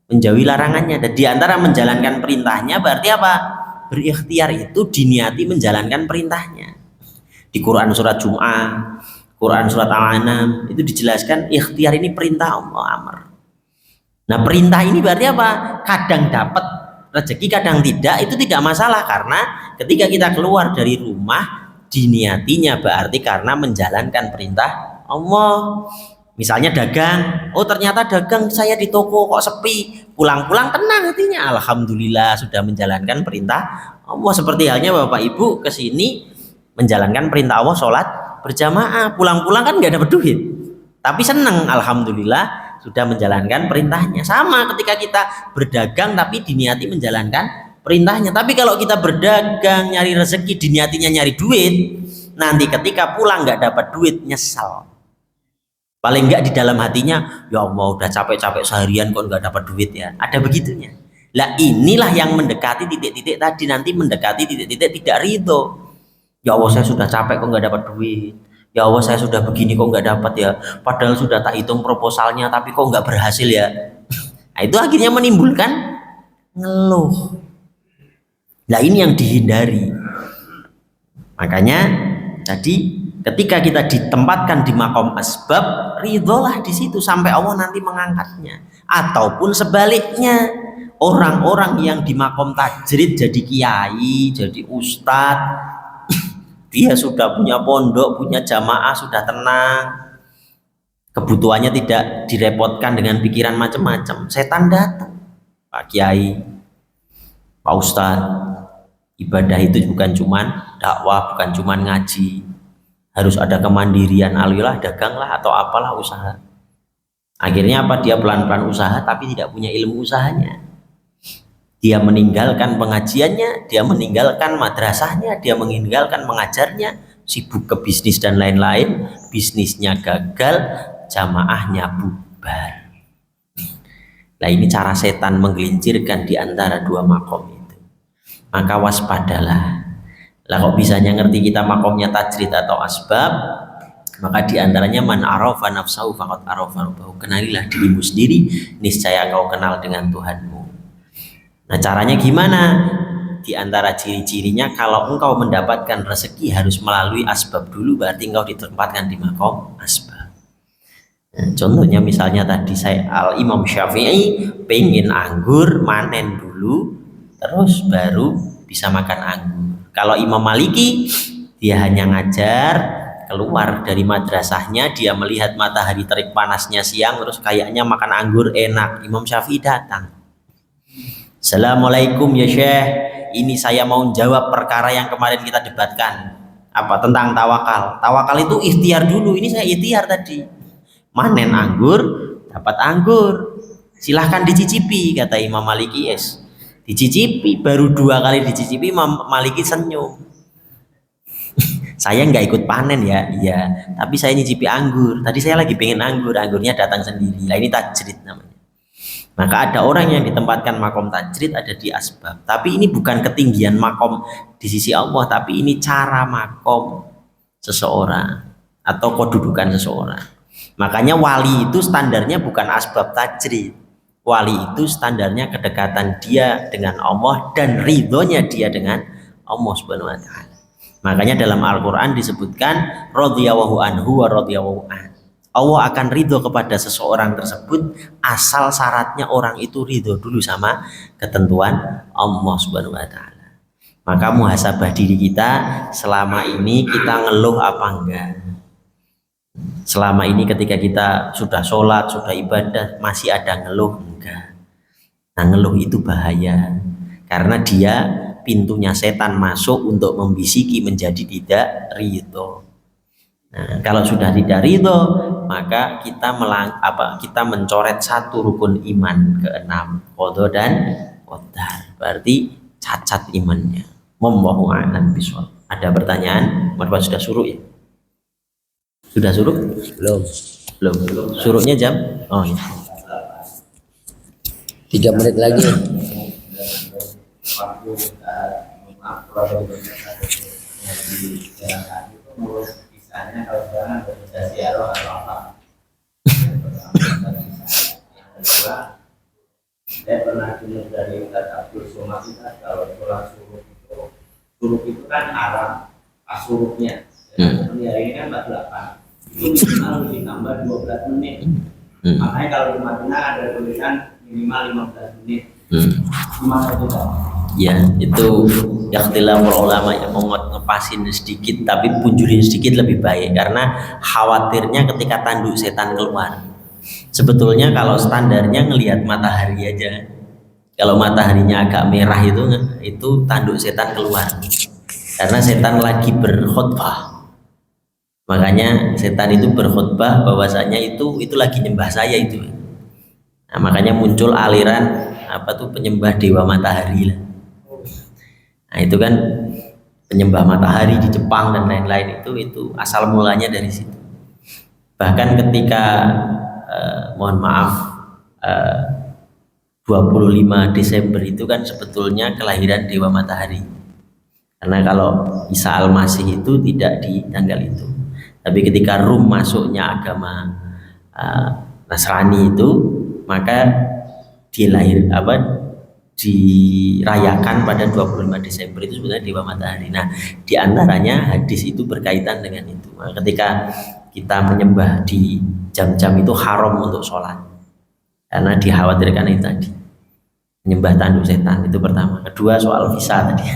menjauhi larangannya. Dan di antara menjalankan perintahnya berarti apa? Berikhtiar itu diniati menjalankan perintahnya. Di Quran surat Jum'ah, Quran surat Al-An'am itu dijelaskan ikhtiar ini perintah Allah, amr. Nah, perintah ini berarti apa? Kadang dapat rezeki, kadang tidak, itu tidak masalah, karena ketika kita keluar dari rumah diniatinya berarti karena menjalankan perintah Allah. Misalnya dagang, oh ternyata dagang saya di toko kok sepi, pulang-pulang tenang hatinya, alhamdulillah sudah menjalankan perintah Allah. Seperti halnya Bapak Ibu ke sini menjalankan perintah Allah sholat berjamaah, pulang-pulang kan nggak dapat duit, tapi senang, alhamdulillah sudah menjalankan perintahnya. Sama ketika kita berdagang tapi diniati menjalankan perintahnya. Tapi kalau kita berdagang nyari rezeki diniatinya nyari duit, nanti ketika pulang nggak dapat duit nyesal. Paling enggak di dalam hatinya, ya Allah udah capek-capek seharian kok nggak dapat duit ya. Ada begitunya. Lah inilah yang mendekati titik-titik tadi, nanti mendekati titik-titik tidak ridho. Ya Allah saya sudah capek kok nggak dapat duit. Ya Allah saya sudah begini kok nggak dapat ya. Padahal sudah tak hitung proposalnya tapi kok nggak berhasil ya. Nah, itu akhirnya menimbulkan ngeluh. Nah ini yang dihindari. Makanya tadi ketika kita ditempatkan di makom asbab, ridholah di situ sampai Allah nanti mengangkatnya. Ataupun sebaliknya, orang-orang yang di makom tajrid jadi kiai, jadi ustadz, dia sudah punya pondok, punya jamaah, sudah tenang, kebutuhannya tidak direpotkan dengan pikiran macam-macam. Setan datang, Pak Kiai, Pak Ustadz, ibadah itu bukan cuman dakwah, bukan cuman ngaji, harus ada kemandirian, alhamdulillah daganglah atau apalah usaha. Akhirnya apa? Dia pelan-pelan usaha tapi tidak punya ilmu usahanya. Dia meninggalkan pengajiannya, dia meninggalkan madrasahnya, dia meninggalkan mengajarnya, sibuk ke bisnis dan lain-lain. Bisnisnya gagal, jamaahnya bubar. Nah ini cara setan menggelincirkan di antara dua makom itu. Maka waspadalah. Lah kok bisanya ngerti kita makomnya tajrid atau asbab? Maka diantaranya man arafa nafsahu faqad arafa rabbahu. Kenalilah dirimu sendiri, niscaya kau kenal dengan Tuhanmu. Nah caranya gimana? Di antara ciri-cirinya, kalau engkau mendapatkan rezeki harus melalui asbab dulu, berarti engkau ditempatkan di makom asbab. Nah, contohnya misalnya tadi saya Imam Syafi'i pengen anggur, manen dulu, terus baru bisa makan anggur. Kalau Imam Maliki dia hanya ngajar, keluar dari madrasahnya, dia melihat matahari terik panasnya siang, terus kayaknya makan anggur enak. Imam Syafi'i datang, Assalamualaikum ya Syekh, ini saya mau jawab perkara yang kemarin kita debatkan, apa tentang tawakal. Tawakal itu ikhtiar dulu, ini saya ikhtiar tadi, manen anggur, dapat anggur, silahkan dicicipi, kata Imam Maliki. Dicicipi, baru 2 kali dicicipi Imam Maliki senyum. Saya nggak ikut panen ya, iya, tapi saya nyicipi anggur. Tadi saya lagi pengen anggur, anggurnya datang sendiri. Nah ini tajrid namanya. Maka ada orang yang ditempatkan makom tajrid ada di asbab. Tapi ini bukan ketinggian makom di sisi Allah, tapi ini cara makom seseorang atau kedudukan seseorang. Makanya wali itu standarnya bukan asbab tajrid. Wali itu standarnya kedekatan dia dengan Allah dan ridhonya dia dengan Allah Subhanahu wa taala. Makanya dalam Al-Qur'an disebutkan radhiyallahu anhu wa radhiyallahu an. Allah akan ridho kepada seseorang tersebut asal syaratnya orang itu ridho dulu sama ketentuan Allah Subhanahu wa taala. Maka muhasabah diri kita, selama ini kita ngeluh apa enggak? Selama ini ketika kita sudah sholat, sudah ibadah, masih ada ngeluh enggak? Nah ngeluh itu bahaya, karena dia pintunya setan masuk untuk membisiki menjadi tidak ridho. Nah, kalau sudah tidak ridho, maka kita kita mencoret satu rukun iman ke-6, qadha dan qadar. Berarti cacat imannya. Wallahu a'lam bishawab. Ada pertanyaan? Bapak sudah suruh ya? Sudah suruh? Belum. Suruhnya jam? Oh ya. 3 menit lagi. Misalnya kalau sekarang bekerja siaroh atau apa, saya pernah dengar dari Ustaz Abdul Somad kalau sholat suruh itu kan Arab asuruknya, hari ini kan 48, itu minimal ditambah 12 menit. Makanya kalau di Madinah ada tulisan minimal 15 menit. Gimana itu? Ya, itu ikhtilaful ulama yang mau ngepasin sedikit tapi punjulin sedikit lebih baik karena khawatirnya ketika tanduk setan keluar. Sebetulnya kalau standarnya ngelihat matahari aja. Kalau mataharinya agak merah itu tanduk setan keluar. Karena setan lagi berkhutbah. Makanya setan itu berkhutbah bahwasanya itu lagi nyembah saya itu. Nah, makanya muncul aliran penyembah dewa matahari lah. Nah, itu kan penyembah matahari di Jepang dan lain-lain itu asal mulanya dari situ. Bahkan ketika mohon maaf 25 Desember itu kan sebetulnya kelahiran dewa matahari. Karena kalau Isa Al-Masih itu tidak di tanggal itu. Tapi ketika Rum masuknya agama Nasrani itu, maka dirayakan pada 25 Desember itu sebenarnya dewa matahari. Nah, diantaranya hadis itu berkaitan dengan itu. Nah, ketika kita menyembah di jam-jam itu haram untuk sholat karena dikhawatirkan itu tadi menyembah tanduk setan, itu pertama. Kedua, soal visa tadi.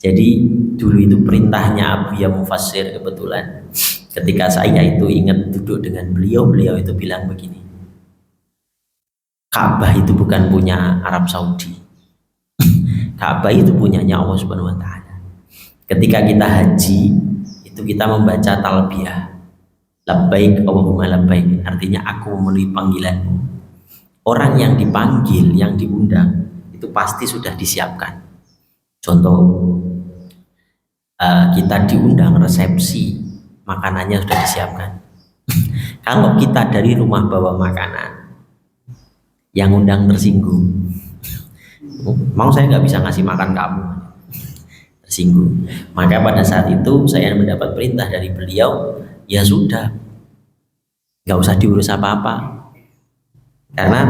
Jadi dulu itu perintahnya Abu Ya Mufassir, kebetulan ketika saya itu ingat duduk dengan beliau itu bilang begini, Ka'bah itu bukan punya Arab Saudi. Ka'bah itu punyanya Allah Subhanahu wa taala. Ketika kita haji itu kita membaca talbiyah. Labbaik Allahumma labbaik, artinya aku memenuhi panggilanmu. Orang yang dipanggil, yang diundang itu pasti sudah disiapkan. Contoh kita diundang resepsi, makanannya sudah disiapkan. Kalau kita dari rumah bawa makanan, yang undang tersinggung, mau saya nggak bisa ngasih makan kamu, tersinggung. Maka pada saat itu saya mendapat perintah dari beliau, ya sudah, nggak usah diurus apa-apa, karena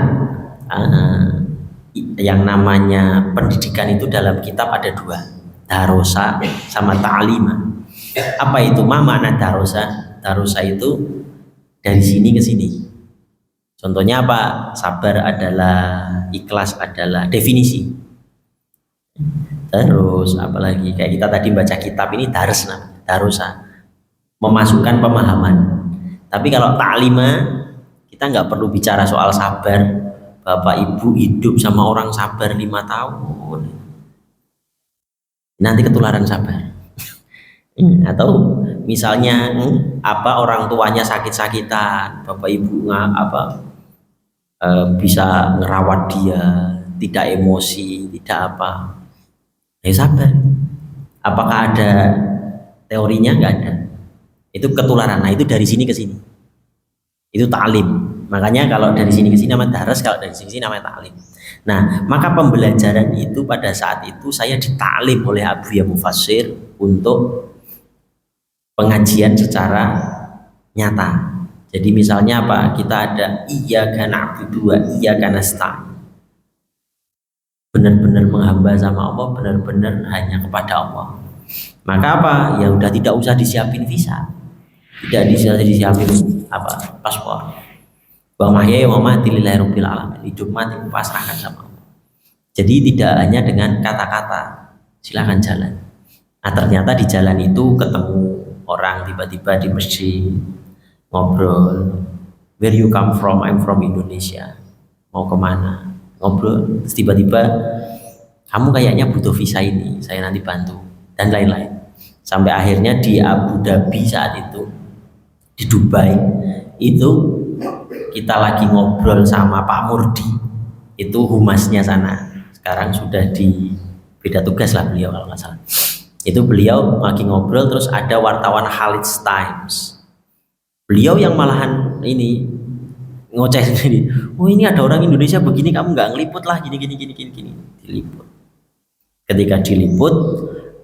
yang namanya pendidikan itu dalam kitab ada dua, darosa sama ta'lima. Apa itu? Mana darosa? Darosa itu dari sini ke sini. Contohnya apa? Sabar adalah, ikhlas adalah, definisi. Terus apalagi kayak kita tadi baca kitab ini darosa, memasukkan pemahaman. Tapi kalau ta'lima, kita nggak perlu bicara soal sabar. Bapak ibu hidup sama orang sabar 5 tahun, nanti ketularan sabar. Atau misalnya orang tuanya sakit-sakitan, bapak ibu bisa ngerawat dia, tidak emosi, tidak apa, ya sabar. Apakah ada teorinya? Nggak ada. Itu ketularan. Nah, itu dari sini ke sini, itu ta'lim. Makanya kalau dari sini ke sini namanya daras, kalau dari sini ke sini namanya ta'lim. Nah, maka pembelajaran itu pada saat itu saya ditaklim oleh Abu Ya Mufassir untuk pengajian secara nyata. Jadi misalnya apa? Kita ada iyyaka na'budu wa iyyaka nasta'in. Benar-benar menghamba sama Allah, benar-benar hanya kepada Allah. Maka apa? Ya udah tidak usah disiapin visa. Tidak disiapin paspor. Wa mahya wa mati lillahi rabbil alamin. Hidup mati pasrahkan sama Allah. Jadi tidak hanya dengan kata-kata silakan jalan. Nah, ternyata di jalan itu ketemu orang tiba-tiba di masjid ngobrol, where you come from? I'm from Indonesia. Mau kemana? Ngobrol, terus tiba-tiba kamu kayaknya butuh visa ini, saya nanti bantu, dan lain-lain. Sampai akhirnya di Abu Dhabi saat itu, di Dubai itu kita lagi ngobrol sama Pak Murdi, itu humasnya sana. Sekarang sudah di beda tugas lah beliau kalau nggak salah. Itu beliau lagi ngobrol, terus ada wartawan Khaleeds Times. Beliau yang malahan ini ngoceh sendiri. Oh, ini ada orang Indonesia begini, kamu nggak ngeliput lah, gini. Diliput. Ketika diliput,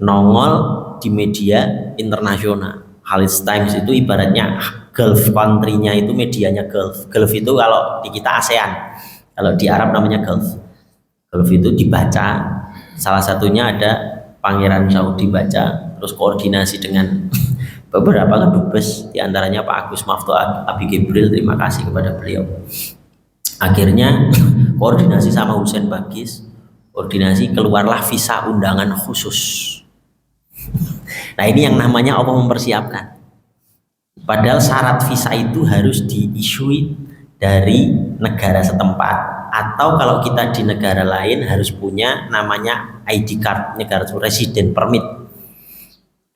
nongol di media internasional. Khaleeds Times itu ibaratnya Gulf country-nya itu medianya Gulf. Gulf itu kalau di kita ASEAN, kalau di Arab namanya Gulf. Gulf itu dibaca, salah satunya ada Pangeran Saudi baca, terus koordinasi dengan beberapa kedubes, diantaranya Pak Agus Maftu Abi Gebril, terima kasih kepada beliau. Akhirnya koordinasi sama Husain Bagis, koordinasi, keluarlah visa undangan khusus. Nah ini yang namanya Allah mempersiapkan. Padahal syarat visa itu harus diisui dari negara setempat, atau kalau kita di negara lain harus punya namanya ID card, negara resident permit.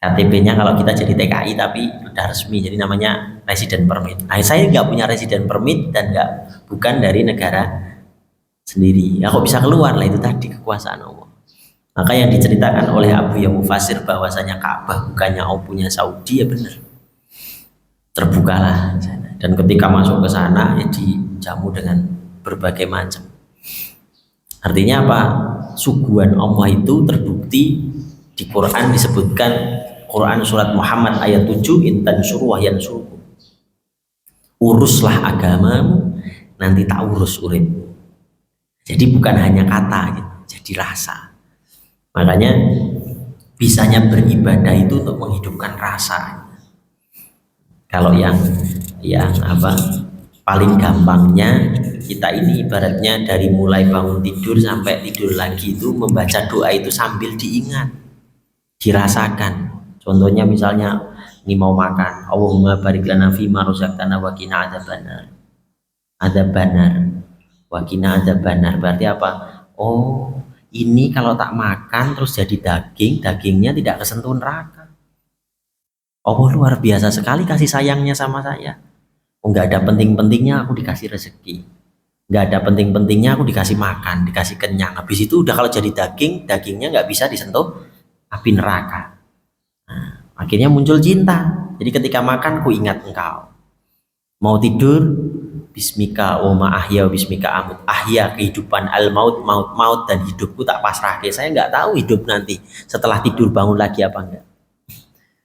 KTP-nya kalau kita jadi TKI tapi udah resmi, jadi namanya resident permit. Nah, saya nggak punya resident permit dan bukan dari negara sendiri. Ya kok bisa keluar lah, itu tadi kekuasaan Allah. Maka yang diceritakan oleh Abu Ya Mufasir bahwasanya Ka'bah bukannya Allah punya Saudi, ya benar. Terbukalah sana. Dan ketika masuk ke sana ya dijamu dengan berbagai macam. Artinya apa? Suguhan Allah itu terbukti di Quran, disebutkan Quran surat Muhammad ayat 7, intan suruh yansurukum. Uruslah agamamu, nanti tak urus uripmu. Jadi bukan hanya kata gitu, jadi rasa. Makanya bisanya beribadah itu untuk menghidupkan rasa. Kalau yang apa, paling gampangnya kita ini ibaratnya dari mulai bangun tidur sampai tidur lagi itu membaca doa itu sambil diingat, dirasakan. Contohnya misalnya ini mau makan, Allahumma barik lana fima razaqtana wa qina adzabannar. Adzabannar. Wa qina adzabannar berarti apa? Oh, ini kalau tak makan terus jadi daging, dagingnya tidak kesentuh neraka. Allah luar biasa sekali kasih sayangnya sama saya. Oh, nggak ada penting-pentingnya aku dikasih rezeki, nggak ada penting-pentingnya aku dikasih makan, dikasih kenyang. Habis itu udah kalau jadi daging, dagingnya nggak bisa disentuh api neraka. Nah, akhirnya muncul cinta. Jadi ketika makan ku ingat engkau. Mau tidur, bismika wa ma ahya bismika amut. Ahya kehidupan, al maut maut dan hidupku tak pasrah. Saya nggak tahu hidup nanti setelah tidur bangun lagi apa enggak.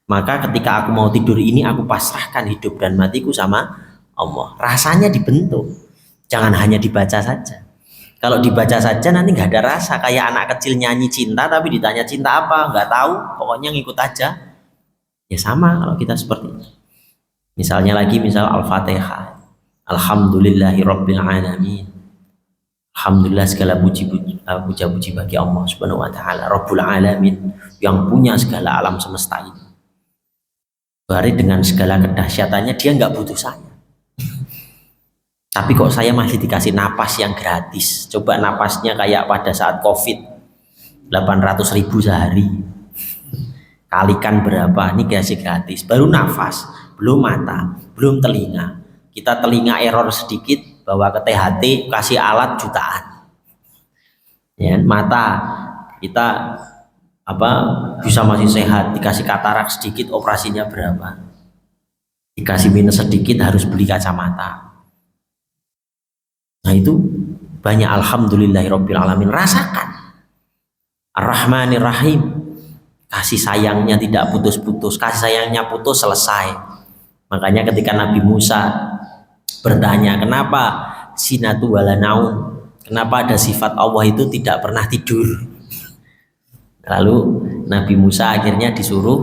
Maka ketika aku mau tidur ini aku pasrahkan hidup dan matiku sama Allah. Rasanya dibentuk. Jangan hanya dibaca saja. Kalau dibaca saja nanti nggak ada rasa, kayak anak kecil nyanyi cinta tapi ditanya cinta apa nggak tahu, pokoknya ngikut aja. Ya sama kalau kita seperti itu. Misalnya lagi misal Al-Fatihah, Alhamdulillahirabbil alamin. Alhamdulillah segala puja-puji bagi Allah Subhanahu wa taala, Rabbul alamin, yang punya segala alam semesta ini. Bari dengan segala kedahsyatannya dia nggak butuh saya. Tapi kok saya masih dikasih napas yang gratis. Coba napasnya kayak pada saat COVID 800.000 sehari, kalikan berapa, ini kasih gratis. Baru nafas, belum mata, belum telinga. Kita telinga error sedikit, bawa ke THT, kasih alat jutaan. Ya, mata kita apa bisa masih sehat, dikasih katarak sedikit, operasinya berapa. Dikasih minus sedikit, harus beli kacamata. Nah itu banyak. Alhamdulillahirabbil alamin. Rasakan Ar-Rahmanir Rahim, kasih sayangnya tidak putus-putus. Kasih sayangnya putus selesai. Makanya ketika Nabi Musa bertanya, kenapa sinatu wala naum, kenapa ada sifat Allah itu tidak pernah tidur. Lalu Nabi Musa akhirnya disuruh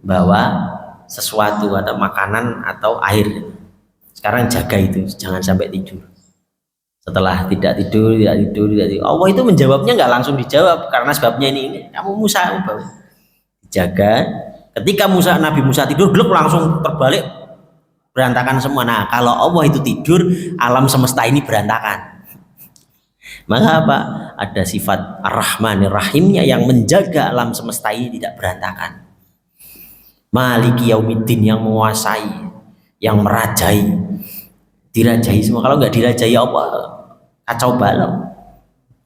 bawa sesuatu atau makanan atau air. Sekarang jaga itu, jangan sampai tidur. Setelah tidak tidur, Allah itu menjawabnya nggak langsung dijawab, karena sebabnya ini kamu Musa bawa. Jaga. Ketika Nabi Musa tidur, blok langsung terbalik, berantakan semua. Nah kalau Allah itu tidur, alam semesta ini berantakan. Maka apa? Ada sifat Ar-Rahmanir Rahimnya yang menjaga alam semesta ini tidak berantakan. Maliki Yaumiddin, yang menguasai, yang merajai, dirajai semua. Kalau nggak dirajai apa? Kacau balau.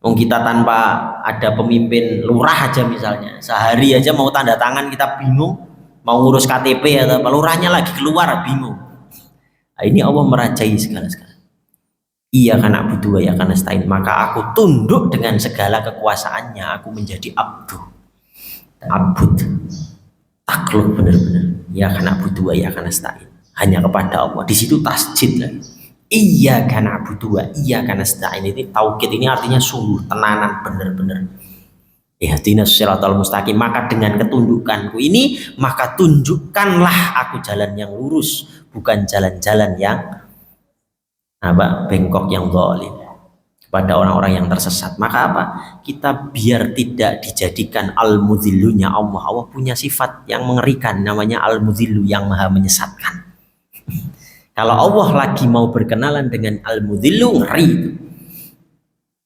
Kita tanpa ada pemimpin lurah aja misalnya, sehari aja mau tanda tangan kita bingung, mau ngurus KTP atau apa, lurahnya lagi keluar bingung. Nah, ini Allah merajai segala-segala. Iya karena butuh ya karena stain, maka aku tunduk dengan segala kekuasaannya, aku menjadi abdu, abud, takluk benar-benar. Ya karena butuh ya karena stain, hanya kepada Allah. Di situ tasjid lagi. Iya karena butuh, iya karena stain. Ini taukid ini artinya sungguh tenanan benar-benar. Ihdinas siratal mustaqim, maka dengan ketundukanku ini maka tunjukkanlah aku jalan yang lurus, bukan jalan-jalan yang apa bengkok yang zalim. kepada orang-orang yang tersesat. Maka apa? Kita biar tidak dijadikan al-mudhillunya Allah. Allah punya sifat yang mengerikan, namanya al-mudhillu, yang maha menyesatkan. Kalau Allah lagi mau berkenalan dengan al-mudhillu, ngeri itu.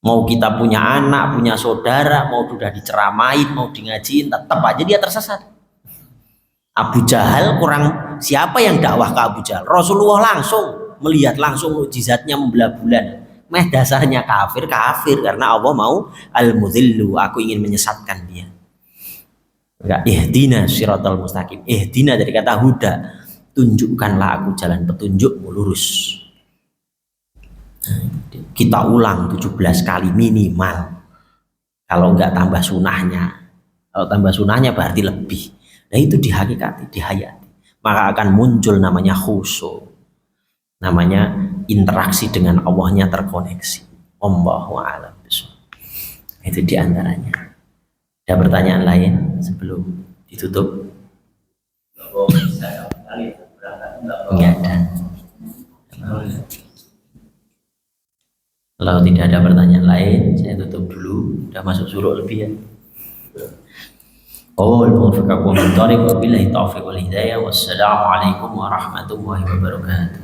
Mau kita punya anak, punya saudara, mau sudah diceramain, mau di ngajiin, tetap aja dia tersesat. Abu Jahal kurang, siapa yang dakwah ke Abu Jahal? Rasulullah langsung melihat langsung mukjizatnya membelah bulan. Dasarnya kafir karena Allah mau al-mudhillu, aku ingin menyesatkan dia. Enggak, ihdina siratal mustaqim. Ihdina dari kata huda, tunjukkanlah aku jalan petunjukmu lurus. Kita ulang 17 kali minimal. Kalau enggak tambah sunahnya. Kalau tambah sunahnya berarti lebih. Nah itu dihakikati, dihayati. Maka akan muncul namanya khusyuk. Namanya interaksi dengan Allahnya terkoneksi. Allahu a'lam bishawab. Itu diantaranya. Ada pertanyaan lain sebelum ditutup? Enggak ada. Kalau tidak ada pertanyaan lain, saya tutup dulu. Udah masuk suruh lebih ya. Wabillahi taufiq wal hidayah. Wassalamualaikum warahmatullahi wabarakatuh.